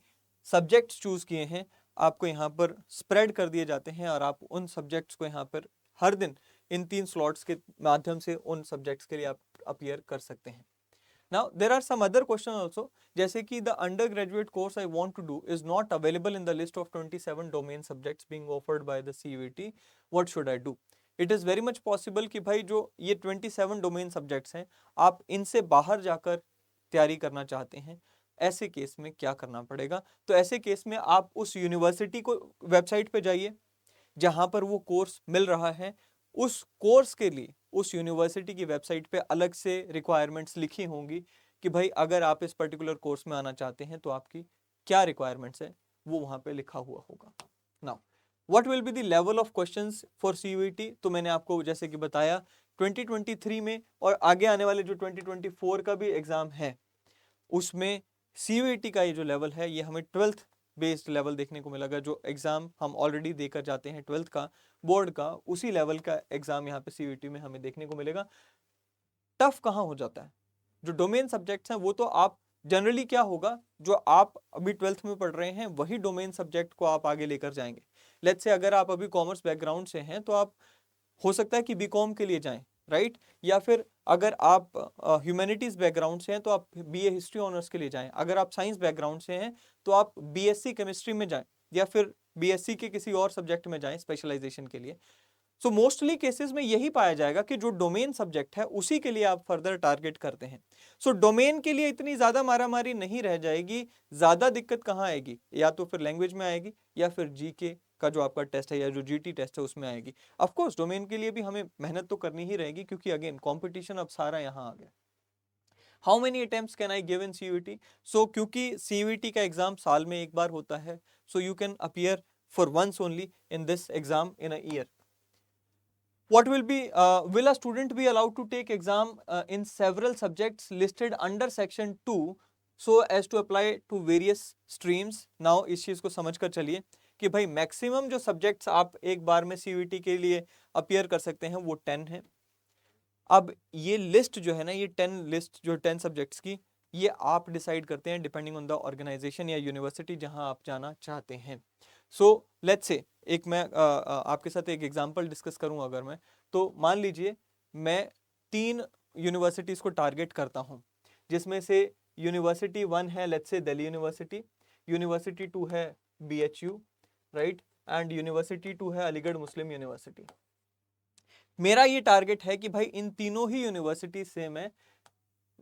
सब्जेक्ट्स चूज़ किए हैं आपको यहाँ पर स्प्रेड कर दिए जाते हैं और आप उन सब्जेक्ट्स को यहाँ पर हर दिन इन 3 स्लॉट्स के माध्यम से उन सब्जेक्ट्स के लिए आप अपीयर कर सकते हैं. Now there are some other questions also, जैसे कि the undergraduate course I want to do is not available in the list of 27 domain subjects being offered by the CUET. What should I do? It is very much possible कि भाई जो ये 27 domain subjects हैं आप इनसे बाहर जाकर तैयारी करना चाहते हैं. ऐसे केस में क्या करना पड़ेगा? तो ऐसे केस में आप उस यूनिवर्सिटी को वेबसाइट पे जाइए जहां पर वो कोर्स मिल रहा है. उस कोर्स के लिए उस यूनिवर्सिटी की वेबसाइट पे अलग से रिक्वायरमेंट्स लिखी होंगी कि भाई अगर आप इस पर्टिकुलर कोर्स में आना चाहते हैं तो आपकी क्या रिक्वायरमेंट्स है, वो वहां पे लिखा हुआ होगा. Now what will be the level of questions for CUET, तो मैंने आपको जैसे कि बताया 2023 में और आगे आने वाले जो 2024 का भी एग्जाम है उसमें CUET का ये जो लेवल है ये हमें 12th बेस्ड लेवल देखने को मिलेगा. जो एग्जाम हम ऑलरेडी देकर जाते हैं 12th का बोर्ड का, उसी लेवल का एग्जाम यहाँ पे CUET में हमें देखने को मिलेगा. टफ कहाँ हो जाता है, जो डोमेन सब्जेक्ट्स हैं वो तो आप जनरली क्या होगा जो आप अभी 12th में पढ़ रहे हैं वही डोमेन सब्जेक्ट को आप आगे लेकर जाएंगे. लेट्स से अगर आप अभी कॉमर्स बैकग्राउंड से हैं तो आप हो सकता है कि BCom के लिए जाएं, राइट, या फिर अगर आप ह्यूमैनिटीज बैकग्राउंड से हैं तो आप BA हिस्ट्री ऑनर्स के लिए जाएं. अगर आप साइंस बैकग्राउंड से हैं तो आप BSc केमिस्ट्री में जाएं या फिर BSc के किसी और सब्जेक्ट में जाएं स्पेशलाइजेशन के लिए. सो मोस्टली केसेस में यही पाया जाएगा कि जो डोमेन सब्जेक्ट है उसी के लिए आप फर्दर टारगेट करते हैं. सो डोमेन के लिए इतनी ज्यादा मारामारी नहीं रह जाएगी. ज्यादा दिक्कत कहाँ आएगी, या तो फिर लैंग्वेज में आएगी या फिर GK का जो आपका टेस्ट है या जो GT टेस्ट है उसमें आएगी. ऑफ कोर्स डोमेन के लिए भी हमें मेहनत तो करनी ही रहेगी क्योंकि अगेन कंपटीशन अब सारा यहाँ आ गया. How many attempts can I give in CUET? सो क्योंकि CUET का एग्जाम साल में एक बार होता है, so you can appear for once only in this exam in a year. What will a student be allowed to take exam in several subjects listed under section 2 so as to apply to various streams. Now इस चीज़ को समझ कर चलिए कि भाई maximum जो subjects आप एक बार में सीयूईटी के लिए अपीयर कर सकते हैं वो 10 है। अब ये लिस्ट जो है ना, ये 10 लिस्ट जो 10 सब्जेक्ट्स की, ये आप डिसाइड करते हैं डिपेंडिंग ऑन द ऑर्गेनाइजेशन या यूनिवर्सिटी जहां आप जाना चाहते हैं। सो लेट्स से एक मैं आपके साथ एक एग्जांपल डिस्कस करूं अगर मैं, तो मान लीजिए मैं 3 यूनिवर्सिटीज़ को टारगेट करता हूं, जिसमें से यूनिवर्सिटी 1 है let's say Delhi university, university 2 है BHU, राइट, एंड यूनिवर्सिटी 2 है अलीगढ़ मुस्लिम यूनिवर्सिटी। मेरा ये टारगेट है कि भाई इन तीनों ही यूनिवर्सिटी से मैं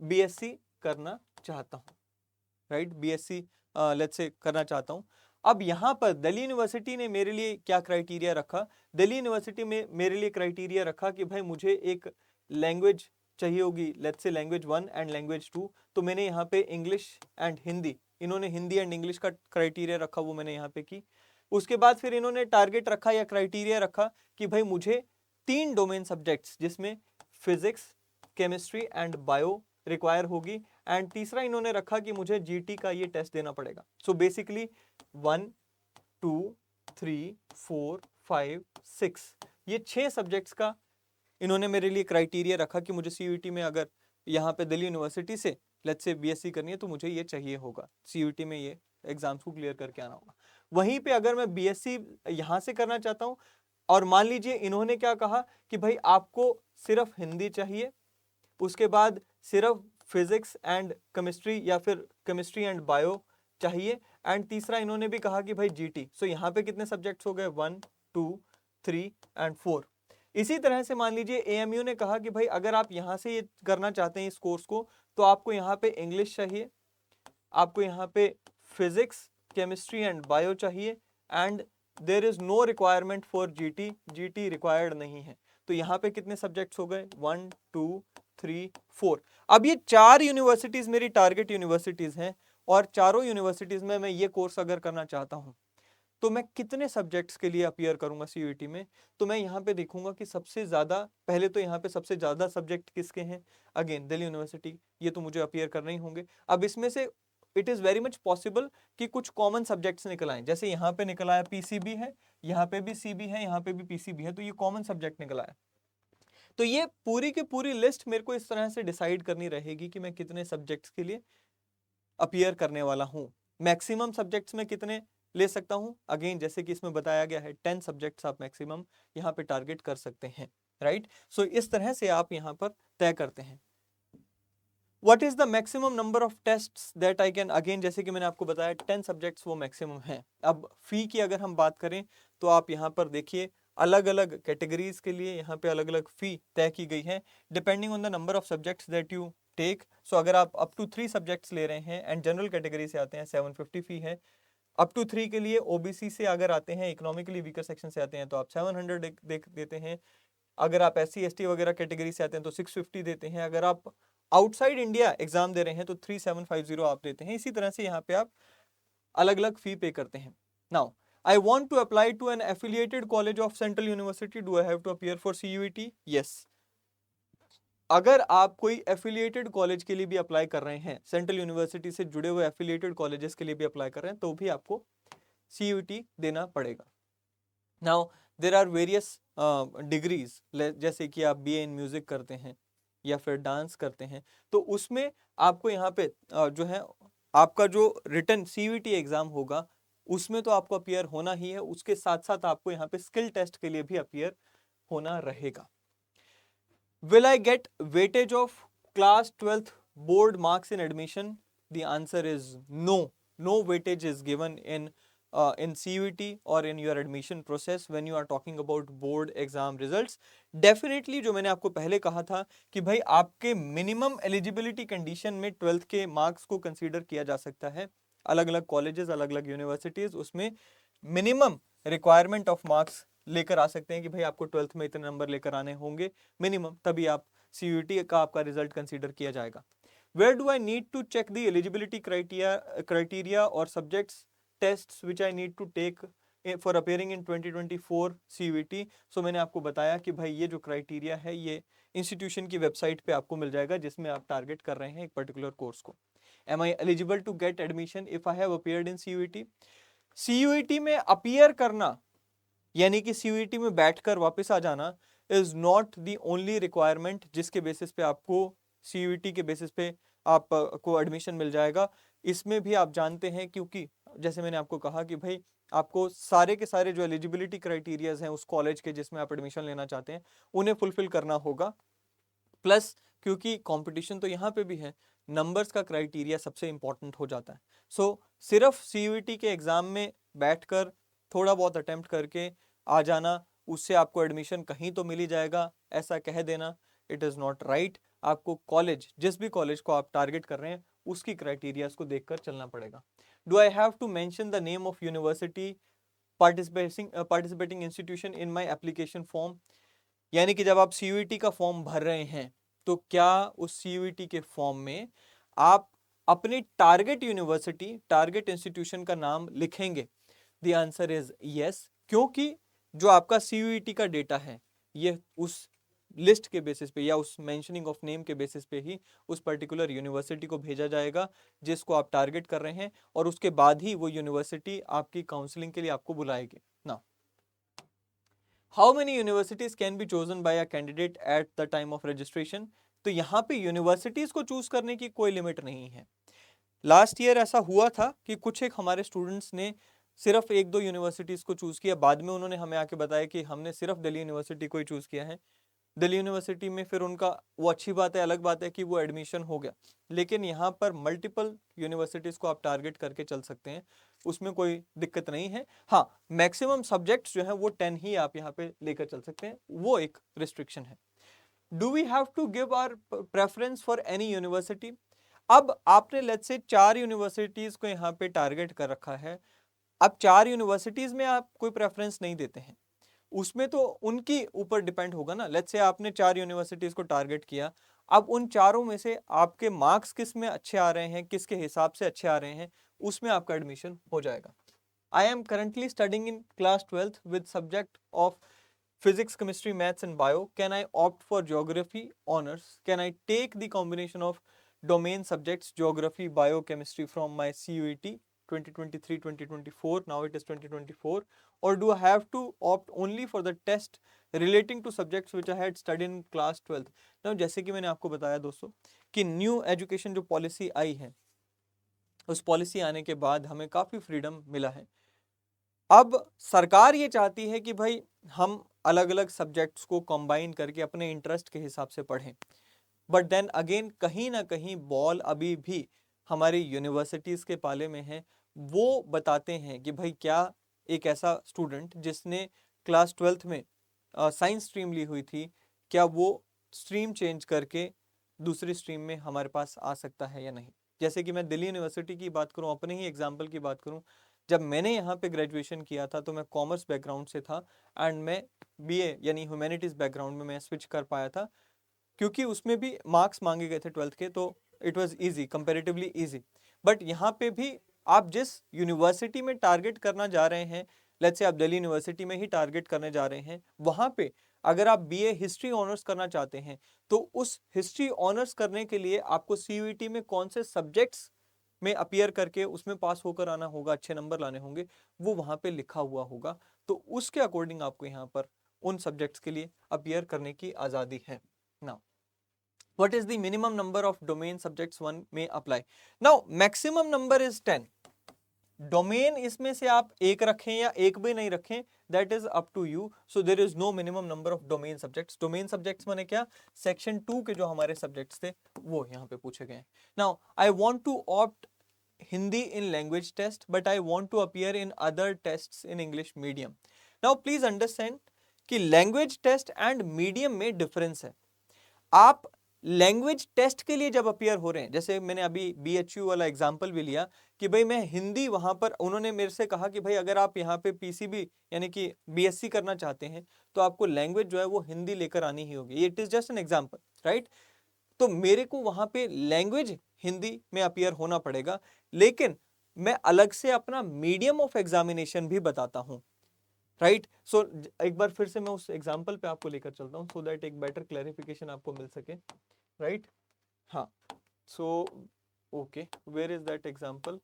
बीएससी करना चाहता हूँ, राइट, बीएससी लेट्स से करना चाहता हूँ। अब यहाँ पर दिल्ली यूनिवर्सिटी ने मेरे लिए क्या क्राइटेरिया रखा, दिल्ली यूनिवर्सिटी में मेरे लिए क्राइटेरिया रखा कि भाई मुझे एक लैंग्वेज चाहिए होगी, let's say language 1 and language 2, तो मैंने यहाँ पे इंग्लिश एंड हिंदी, इन्होंने हिंदी एंड इंग्लिश का क्राइटेरिया रखा, वो मैंने यहाँ पे की। उसके बाद फिर इन्होंने टारगेट रखा या क्राइटेरिया रखा कि भाई मुझे 3 डोमेन सब्जेक्ट्स जिसमें physics, chemistry and bio require होगी, एंड तीसरा इन्होंने रखा कि मुझे जीटी का ये टेस्ट देना पड़ेगा। सो बेसिकली 1 2 3 4 5 6, ये 6 सब्जेक्ट्स का इन्होंने मेरे लिए क्राइटेरिया रखा कि मुझे सीयूईटी में अगर यहाँ पे दिल्ली यूनिवर्सिटी से लेट्स से बीएससी करनी है तो मुझे ये चाहिए होगा, सीयूईटी में ये एग्जाम्स को क्लियर करके आना होगा। वहीं पे अगर मैं बीएससी यहाँ से करना चाहता हूँ, और मान लीजिए इन्होंने क्या कहा कि भाई आपको सिर्फ हिंदी चाहिए, उसके बाद सिर्फ फिजिक्स एंड केमिस्ट्री या फिर केमिस्ट्री एंड बायो चाहिए, एंड तीसरा इन्होंने भी कहा कि भाई जीटी। सो यहाँ पे कितने सब्जेक्ट्स हो गए, 1 2 3 एंड 4। इसी तरह से मान लीजिए एएमयू ने कहा कि भाई अगर आप यहाँ से ये करना चाहते हैं इस कोर्स को, तो आपको यहाँ पे इंग्लिश चाहिए, आपको यहाँ पे फिजिक्स, केमिस्ट्री एंड बायो चाहिए, and there is no requirement for GT, GT required नहीं है। तो यहाँ पे कितने सब्जेक्ट्स हो गए, 1 2 3 4। अब ये 4 यूनिवर्सिटीज मेरी टारगेट यूनिवर्सिटीज हैं, और चारों यूनिवर्सिटीज में मैं ये कोर्स अगर करना चाहता हूँ तो मैं कितने सब्जेक्ट्स के लिए अपीयर करूंगा सीयूईटी में। तो मैं यहाँ पे देखूंगा कि सबसे ज्यादा, पहले तो यहाँ पे सबसे ज्यादा सब्जेक्ट किसके हैं, अगेन दिल्ली यूनिवर्सिटी, ये तो मुझे अपीयर करने ही होंगे। अब इसमें से it is very much possible कि कुछ कॉमन सब्जेक्ट्स निकल आए, जैसे यहाँ पे निकल आया पीसीबी है, यहाँ पे भी सीबी है, यहाँ पे भी पीसीबी है, तो ये कॉमन सब्जेक्ट निकल आया। तो ये पूरी की पूरी लिस्ट मेरे को इस तरह से डिसाइड करनी रहेगी कि मैं कितने सब्जेक्ट्स के लिए अपीयर करने वाला हूँ। मैक्सिमम सब्जेक्ट्स में कितने ले सकता हूँ, अगेन जैसे कि इसमें बताया गया है 10 सब्जेक्ट्स आप मैक्सिमम यहाँ पे टारगेट कर सकते हैं, राइट। सो इस तरह से आप यहाँ पर तय करते हैं। What is the maximum number of tests that I can, again जैसे कि मैंने आपको बताया 10 सब्जेक्ट्स वो मैक्सिमम है। अब फी की अगर हम बात करें तो आप यहाँ पर देखिए अलग अलग कैटेगरीज के लिए यहाँ पे अलग अलग फी तय की गई है depending on the number of subjects that you take. So अगर आप अप टू 3 सब्जेक्ट्स ले रहे हैं एंड जनरल कैटेगरी से आते हैं 750 फी है। अप टू 3 के लिए ओबीसी से अगर आते हैं, इकोनॉमिकली वीकर सेक्शन से आते हैं तो आप 700 देते हैं। अगर आप SC ST वगैरह कैटेगरी से आते हैं तो 650 देते हैं। अगर आप आउटसाइड इंडिया एग्जाम दे रहे हैं तो 3750 आप देते हैं। इसी तरह से यहाँ पे आप अलग अलग फी पे करते हैं। Now I want to apply to an affiliated college of central university, do I have to appear for CUET? Yes. अगर आप कोई एफिलिएटेड कॉलेज के लिए भी अप्लाई कर रहे हैं, सेंट्रल यूनिवर्सिटी से जुड़े हुए एफिलिएटेड कॉलेजेस के लिए भी अप्लाई कर रहे हैं, तो भी आपको CUET देना पड़ेगा। Now there are various degrees, जैसे कि आप BA इन म्यूजिक करते हैं या फिर डांस करते हैं, तो उसमें आपको यहाँ पे जो है आपका जो रिटन CUET एग्जाम होगा उसमें तो आपको अपीयर होना ही है, उसके साथ साथ आपको यहाँ पे स्किल टेस्ट के लिए भी अपीयर होना रहेगा। Will I get weightage of class 12th board marks in admission? The answer is no. No weightage is given in CUET or in your admission process when you are talking about board exam results. Definitely जो मैंने आपको पहले कहा था कि भाई आपके minimum eligibility condition में 12th के marks को consider किया जा सकता है। अलग अलग colleges, अलग अलग universities उसमें minimum requirement of marks लेकर आ सकते हैं कि भाई आपको 12th में इतने नंबर लेकर आने होंगे मिनिमम, तभी आप CUET का आपका रिजल्ट कंसीडर किया जाएगा। Where do I need to check the eligibility criteria और subjects tests which I need to take for appearing in 2024 CUET? So मैंने आपको बताया कि भाई ये जो क्राइटेरिया है ये इंस्टीट्यूशन की वेबसाइट पे आपको मिल जाएगा जिसमें आप टारगेट कर रहे हैं एक पर्टिकुलर कोर्स को। Am I eligible to get admission if I have appeared in CUET? CUET में अपीयर करना यानी कि सीयूईटी में बैठकर वापस आ जाना is not the only requirement जिसके बेसिस पे आपको सीयूईटी के बेसिस पे आपको एडमिशन मिल जाएगा। इसमें भी आप जानते हैं, क्योंकि जैसे मैंने आपको कहा कि भाई आपको सारे के सारे जो एलिजिबिलिटी क्राइटेरियाज हैं उस कॉलेज के जिसमें आप एडमिशन लेना चाहते हैं उन्हें फुलफिल करना होगा। प्लस क्योंकि कंपटीशन तो यहाँ पे भी है, नंबर्स का क्राइटेरिया सबसे इंपॉर्टेंट हो जाता है। सो सिर्फ सीयूईटी के एग्जाम में बैठकर थोड़ा बहुत अटेम्प्ट करके आ जाना, उससे आपको एडमिशन कहीं तो मिल ही जाएगा, ऐसा कह देना इट इज़ नॉट राइट। आपको कॉलेज, जिस भी कॉलेज को आप टारगेट कर रहे हैं उसकी क्राइटेरियाज को देखकर चलना पड़ेगा। Do I have to mention the name of university participating institution in my application form? यानी कि जब आप सीयूईटी का फॉर्म भर रहे हैं तो क्या उस सीयूईटी के फॉर्म में आप अपनी टारगेट यूनिवर्सिटी, टारगेट इंस्टीट्यूशन का नाम लिखेंगे? द आंसर इज यस, क्योंकि जो आपका सीयूईटी का डेटा है ये उस लिस्ट के बेसिस पे या उस मेंशनिंग ऑफ नेम के बेसिस पे ही उस पर्टिकुलर यूनिवर्सिटी को भेजा जाएगा जिसको आप टारगेट कर रहे हैं, और उसके बाद ही वो यूनिवर्सिटी आपकी काउंसलिंग के लिए आपको बुलाएगी ना। How many universities can be chosen by a candidate at the time of registration? तो यहाँ पे यूनिवर्सिटीज को चूज करने की कोई लिमिट नहीं है। लास्ट ईयर ऐसा हुआ था कि कुछ एक हमारे स्टूडेंट्स ने सिर्फ एक दो यूनिवर्सिटीज को चूज किया, बाद में उन्होंने हमें आके बताया कि हमने सिर्फ दिल्ली यूनिवर्सिटी को ही चूज किया है। दिल्ली यूनिवर्सिटी में फिर उनका वो अच्छी बात है, अलग बात है कि वो एडमिशन हो गया, लेकिन यहाँ पर मल्टीपल यूनिवर्सिटीज को आप टारगेट करके चल सकते हैं, उसमें कोई दिक्कत नहीं है। हाँ, मैक्सिमम सब्जेक्ट्स जो है वो 10 ही आप यहाँ पे लेकर चल सकते हैं, वो एक रिस्ट्रिक्शन है। Do we have to give our preference for any university? अब आपने लेट्स से 4 यूनिवर्सिटीज को यहाँ पे टारगेट कर रखा है। अब 4 यूनिवर्सिटीज में आप कोई प्रेफरेंस नहीं देते हैं, उसमें तो उनकी ऊपर डिपेंड होगा ना। लेट्स से आपने 4 यूनिवर्सिटीज को टारगेट किया, अब उन चारों में से आपके मार्क्स किस में अच्छे आ रहे हैं, किसके हिसाब से अच्छे आ रहे हैं, उसमें आपका एडमिशन हो जाएगा। I am currently studying in class 12th with subject of physics, chemistry, maths and bio. Can I opt for geography honors? Can I take the combination of domain subjects geography, bio, chemistry from my CUET 2023-2024? Now it is 2024. Or do I have to opt only for the test relating to subjects which I had studied in class 12th? Now जैसे कि मैंने आपको बताया दोस्तों कि new education जो policy आई है, उस पॉलिसी आने के बाद हमें काफ़ी फ्रीडम मिला है। अब सरकार ये चाहती है कि भाई हम अलग अलग सब्जेक्ट्स को कंबाइन करके अपने इंटरेस्ट के हिसाब से पढ़ें, बट देन अगेन कहीं ना कहीं बॉल अभी भी हमारी यूनिवर्सिटीज़ के पाले में है। वो बताते हैं कि भाई क्या एक ऐसा स्टूडेंट जिसने क्लास 12th में साइंस स्ट्रीम ली हुई थी, क्या वो स्ट्रीम चेंज करके दूसरी स्ट्रीम में हमारे पास आ सकता है या नहीं। जैसे कि मैं दिल्ली यूनिवर्सिटी की बात करूं, अपने ही एग्जाम्पल की बात करूं, जब मैंने यहाँ पे ग्रेजुएशन किया था तो मैं कॉमर्स बैकग्राउंड से था एंड मैं बीए यानी ह्यूमैनिटीज़ बैकग्राउंड में मैं स्विच कर पाया था, क्योंकि उसमें भी मार्क्स मांगे गए थे 12th के, तो it was easy, comparatively easy. But यहाँ पे भी आप जिस यूनिवर्सिटी में टारगेट करना जा रहे हैं, लेट्स से आप दिल्ली यूनिवर्सिटी में ही टारगेट करने जा रहे हैं, वहाँ पे अगर आप बीए हिस्ट्री ऑनर्स करना चाहते हैं तो उस हिस्ट्री ऑनर्स करने के लिए आपको सीयूईटी में कौन से सब्जेक्ट्स में अपीयर करके उसमें पास होकर आना होगा, अच्छे नंबर लाने होंगे, वो वहाँ पे लिखा हुआ होगा। तो उसके अकॉर्डिंग आपको यहाँ पर उन सब्जेक्ट्स के लिए अपीयर करने की आज़ादी है। Now what is the minimum number of domain subjects one may apply? Now maximum number is 10. Domain इसमें से आप एक रखें या एक भी नहीं रखें, that is up to you. So there is no minimum number of domain subjects. Domain subjects माने क्या, सेक्शन 2 के जो हमारे सब्जेक्ट्स थे वो यहाँ पे पूछे गए। Now I want to opt Hindi in language test but I want to appear in other tests in English medium. Now please understand कि लैंग्वेज टेस्ट एंड मीडियम में डिफरेंस है। आप लैंग्वेज टेस्ट के लिए जब अपीयर हो रहे हैं, जैसे मैंने अभी बीएचयू वाला एग्जांपल भी लिया कि भाई मैं हिंदी, वहां पर उन्होंने मेरे से कहा कि भाई अगर आप यहाँ पे पीसीबी यानी कि बीएससी करना चाहते हैं तो आपको लैंग्वेज जो है वो हिंदी लेकर आनी ही होगी। It is just an example, right. तो मेरे को वहां पे लैंग्वेज हिंदी में अपीयर होना पड़ेगा, लेकिन मैं अलग से अपना मीडियम ऑफ एग्जामिनेशन भी बताता हूँ, राइट। सो एक बार फिर से मैं उस एग्जांपल पे आपको लेकर चलता हूँ सो दैट एक बेटर क्लैरिफिकेशन आपको मिल सके, राइट। हाँ, so okay, where is that example?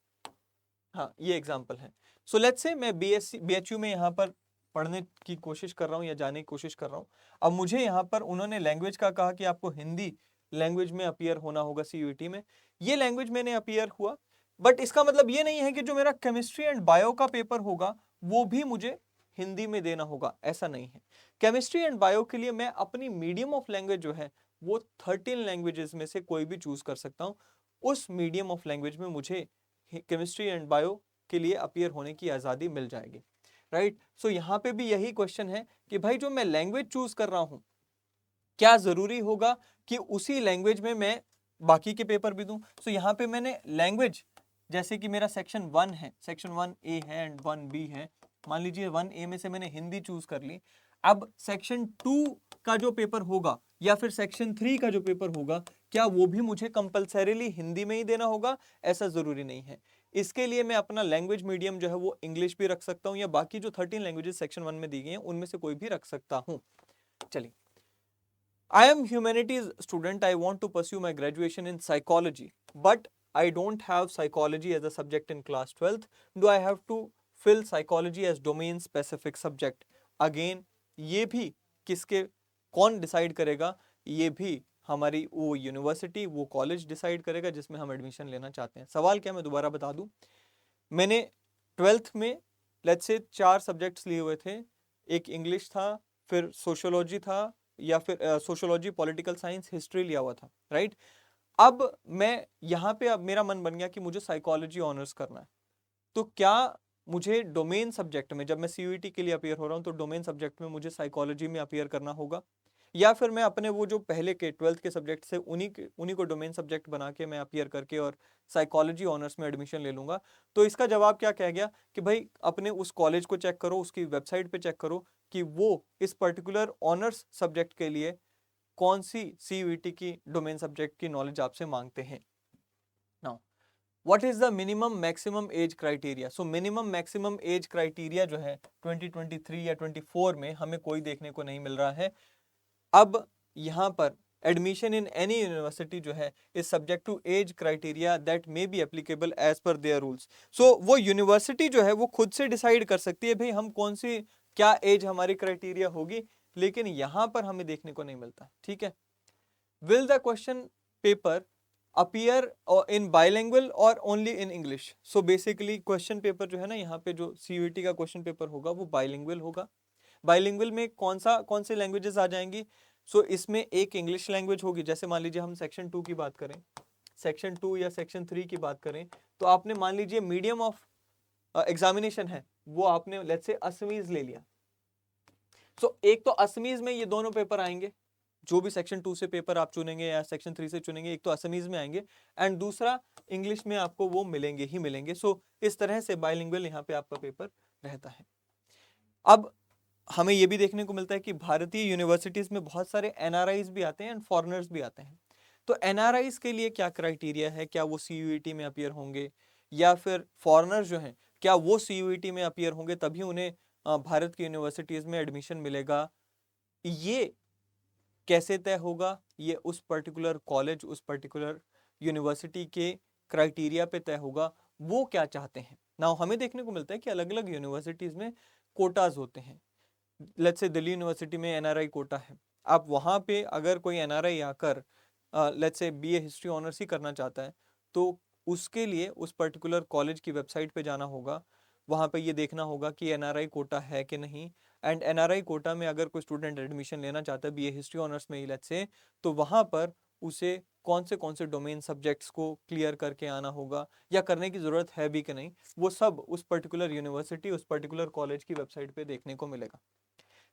हाँ, ये एग्जाम्पल है। सो लेट्स से मैं BHU में यहाँ पर पढ़ने की कोशिश कर रहा हूँ या जाने की कोशिश कर रहा हूँ। अब मुझे यहाँ पर उन्होंने लैंग्वेज का कहा कि आपको हिंदी लैंग्वेज में अपीयर होना होगा CUET में। ये लैंग्वेज मैंने अपीयर हुआ, बट इसका मतलब ये नहीं है कि जो मेरा केमिस्ट्री एंड बायो का पेपर होगा वो भी मुझे हिंदी में देना होगा, ऐसा नहीं है। केमिस्ट्री एंड बायो के लिए मैं अपनी मीडियम ऑफ लैंग्वेज जो है वो 13 लैंग्वेजेस में से कोई भी चूज कर सकता हूँ। उस मीडियम ऑफ लैंग्वेज में मुझे केमिस्ट्री एंड बायो के लिए अपीयर होने की आज़ादी मिल जाएगी, राइट। सो यहाँ पे भी यही क्वेश्चन है कि भाई जो मैं लैंग्वेज चूज कर रहा हूँ, क्या जरूरी होगा कि उसी लैंग्वेज में मैं बाकी के पेपर भी दूं? सो यहाँ पे मैंने लैंग्वेज, जैसे कि मेरा सेक्शन 1 है, सेक्शन 1A है एंड 1B है, मान लीजिए 1A में से मैंने हिंदी चूज कर ली। अब सेक्शन 2 का जो पेपर होगा या फिर सेक्शन 3 का जो पेपर होगा, क्या वो भी मुझे कंपलसरीली हिंदी में ही देना होगा? ऐसा जरूरी नहीं है। इसके लिए मैं अपना लैंग्वेज मीडियम जो है वो इंग्लिश भी रख सकता हूँ, या बाकी जो 13 लैंग्वेजेस सेक्शन 1 में दी गई हैं उनमें से कोई भी रख सकता हूँ। चलिए, I am humanities student. I want to pursue my graduation in psychology, but I don't have psychology as a subject in class 12th. Do I have to fill psychology as domain specific subject? Again, ये भी किसके, कौन decide करेगा? ये भी हमारी वो university, वो कॉलेज डिसाइड करेगा जिसमें हम एडमिशन लेना चाहते हैं। सवाल क्या, मैं दोबारा बता दूं। मैंने 12th में लेट्स से 4 सब्जेक्ट्स लिए हुए थे। एक इंग्लिश था, फिर सोशियोलॉजी था, या फिर सोशियोलॉजी, पॉलिटिकल साइंस, हिस्ट्री लिया हुआ था, राइट। अब मैं यहाँ पे, अब मेरा मन बन गया कि मुझे साइकोलॉजी ऑनर्स करना है, तो क्या मुझे डोमेन सब्जेक्ट में, जब मैं CUET के लिए अपीयर हो रहा हूँ तो डोमेन सब्जेक्ट में मुझे साइकोलॉजी में अपीयर करना होगा, या फिर मैं अपने वो जो पहले के 12th के सब्जेक्ट से उन्हीं को डोमेन सब्जेक्ट बना के मैं अपीयर करके और साइकोलॉजी ऑनर्स में एडमिशन ले लूंगा? तो इसका जवाब क्या कह गया कि भाई अपने उस कॉलेज को चेक करो, उसकी वेबसाइट पे चेक करो कि वो इस पर्टिकुलर ऑनर्स सब्जेक्ट के लिए कौन सी CUET की डोमेन सब्जेक्ट की नॉलेज आपसे मांगते हैं। Now what is the minimum maximum age criteria? So minimum maximum age criteria जो है 2023 या 24 में हमें कोई देखने को नहीं मिल रहा है। अब यहाँ पर एडमिशन इन एनी यूनिवर्सिटी जो है is subject to age criteria that may be applicable as per their rules. So वो यूनिवर्सिटी जो है वो खुद से डिसाइड कर सकती है भाई हम कौन सी, क्या एज हमारी क्राइटेरिया होगी, लेकिन यहाँ पर हमें देखने को नहीं मिलता, ठीक है। Will the question paper appear in bilingual और only in English? So basically question paper जो है ना, यहाँ पे जो CUET का क्वेश्चन पेपर होगा वो बाइलिंगुअल होगा। बाइलिंगुअल में कौन से लैंग्वेजेस आ जाएंगी? सो इसमें एक इंग्लिश लैंग्वेज होगी। जैसे मान लीजिए हम सेक्शन 2 की बात करें, सेक्शन 2 या सेक्शन 3 की बात करें, तो आपने मान लीजिए मीडियम ऑफ एग्जामिनेशन है वो आपने लेट्स से असमीज ले लिया। सो एक तो असमीज में ये दोनों पेपर आएंगे, जो भी सेक्शन 2 से पेपर आप चुनेंगे या सेक्शन 3 से चुनेंगे, एक तो असमीज में आएंगे एंड दूसरा इंग्लिश में आपको वो मिलेंगे ही मिलेंगे। सो इस तरह से बाइलिंगुअल यहाँ पे आपका पेपर रहता है। अब हमें ये भी देखने को मिलता है कि भारतीय यूनिवर्सिटीज में बहुत सारे NRIs भी आते हैं एंड फॉरेनर्स भी आते हैं। तो NRIs के लिए क्या क्राइटेरिया है? क्या वो CUET में अपीयर होंगे, या फिर फॉरेनर्स जो हैं क्या वो CUET में अपीयर होंगे तभी उन्हें भारत की यूनिवर्सिटीज में एडमिशन मिलेगा? ये कैसे तय होगा? ये उस पर्टिकुलर कॉलेज, उस पर्टिकुलर यूनिवर्सिटी के क्राइटेरिया पे तय होगा, वो क्या चाहते हैं। नाउ हमें देखने को मिलता है कि अलग अलग यूनिवर्सिटीज में कोटाज होते हैं। लेट्स से दिल्ली यूनिवर्सिटी में NRI कोटा है। आप वहाँ पे अगर कोई NRI आकर let's say BA history honours ही करना चाहता है, तो उसके लिए उस पर्टिकुलर कॉलेज की वेबसाइट पे जाना होगा, वहाँ पे ये देखना होगा कि NRI कोटा है कि नहीं। एंड NRI कोटा में अगर कोई स्टूडेंट एडमिशन लेना चाहता है BA हिस्ट्री ऑनर्स में ही लेट्स से, तो वहाँ पर उसे कौन से डोमेन सब्जेक्ट्स को क्लियर करके आना होगा या करने की ज़रूरत है भी कि नहीं, वो सब उस पर्टिकुलर यूनिवर्सिटी, उस पर्टिकुलर कॉलेज की वेबसाइट पे देखने को मिलेगा।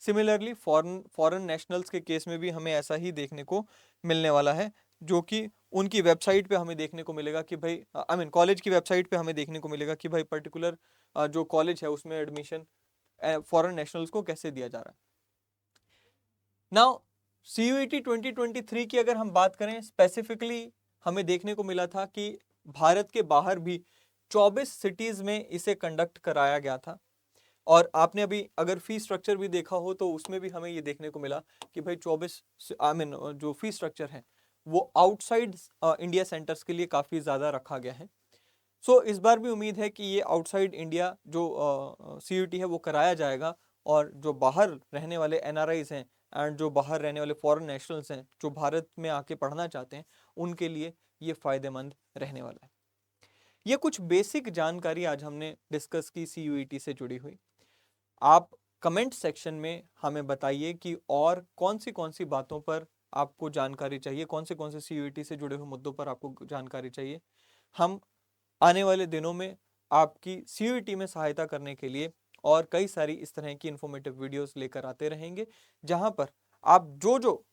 सिमिलरली फॉरेन नेशनल्स के केस में भी हमें ऐसा ही देखने को मिलने वाला है, जो कि उनकी वेबसाइट पे हमें देखने को मिलेगा कि भाई आई मीन कॉलेज की वेबसाइट पे हमें देखने को मिलेगा कि भाई पर्टिकुलर जो कॉलेज है उसमें एडमिशन फॉरेन नेशनल्स को कैसे दिया जा रहा है। नाउ CUET 2023 की अगर हम बात करें स्पेसिफिकली, हमें देखने को मिला था कि भारत के बाहर भी 24 सिटीज में इसे कंडक्ट कराया गया था। और आपने अभी अगर फी स्ट्रक्चर भी देखा हो तो उसमें भी हमें ये देखने को मिला कि भाई 24 आई मीन जो फी स्ट्रक्चर है वो आउटसाइड इंडिया सेंटर्स के लिए काफ़ी ज़्यादा रखा गया है। सो इस बार भी उम्मीद है कि ये आउटसाइड इंडिया जो CUET है वो कराया जाएगा, और जो बाहर रहने वाले NRIs हैं एंड जो बाहर रहने वाले फॉरेन नेशनल्स हैं जो भारत में आके पढ़ना चाहते हैं, उनके लिए ये फ़ायदेमंद रहने वाला है। ये कुछ बेसिक जानकारी आज हमने डिस्कस की CUET से जुड़ी हुई। आप कमेंट सेक्शन में हमें बताइए कि और कौन सी बातों पर आपको जानकारी चाहिए, कौन से CUET से जुड़े हुए मुद्दों पर आपको जानकारी चाहिए। हम आने वाले दिनों में आपकी CUET में सहायता करने के लिए और कई सारी इस तरह की इंफॉर्मेटिव वीडियोस लेकर आते रहेंगे, जहां पर आप जो जो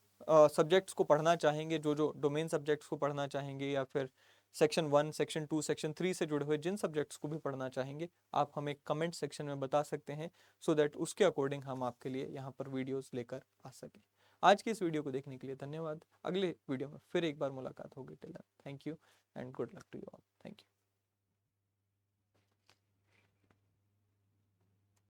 सब्जेक्ट्स को पढ़ना चाहेंगे, जो जो डोमेन सब्जेक्ट्स को पढ़ना चाहेंगे, या फिर सेक्शन 1, सेक्शन 2, सेक्शन 3 से जुड़े हुए जिन सब्जेक्ट्स को भी पढ़ना चाहेंगे, आप हमें कमेंट सेक्शन में बता सकते हैं, सो दैट उसके अकॉर्डिंग हम आपके लिए यहाँ पर वीडियोस लेकर आ सकें। आज की इस वीडियो को देखने के लिए धन्यवाद। अगले वीडियो में फिर एक बार मुलाकात होगी। Till then, thank you and good luck to you all. Thank you.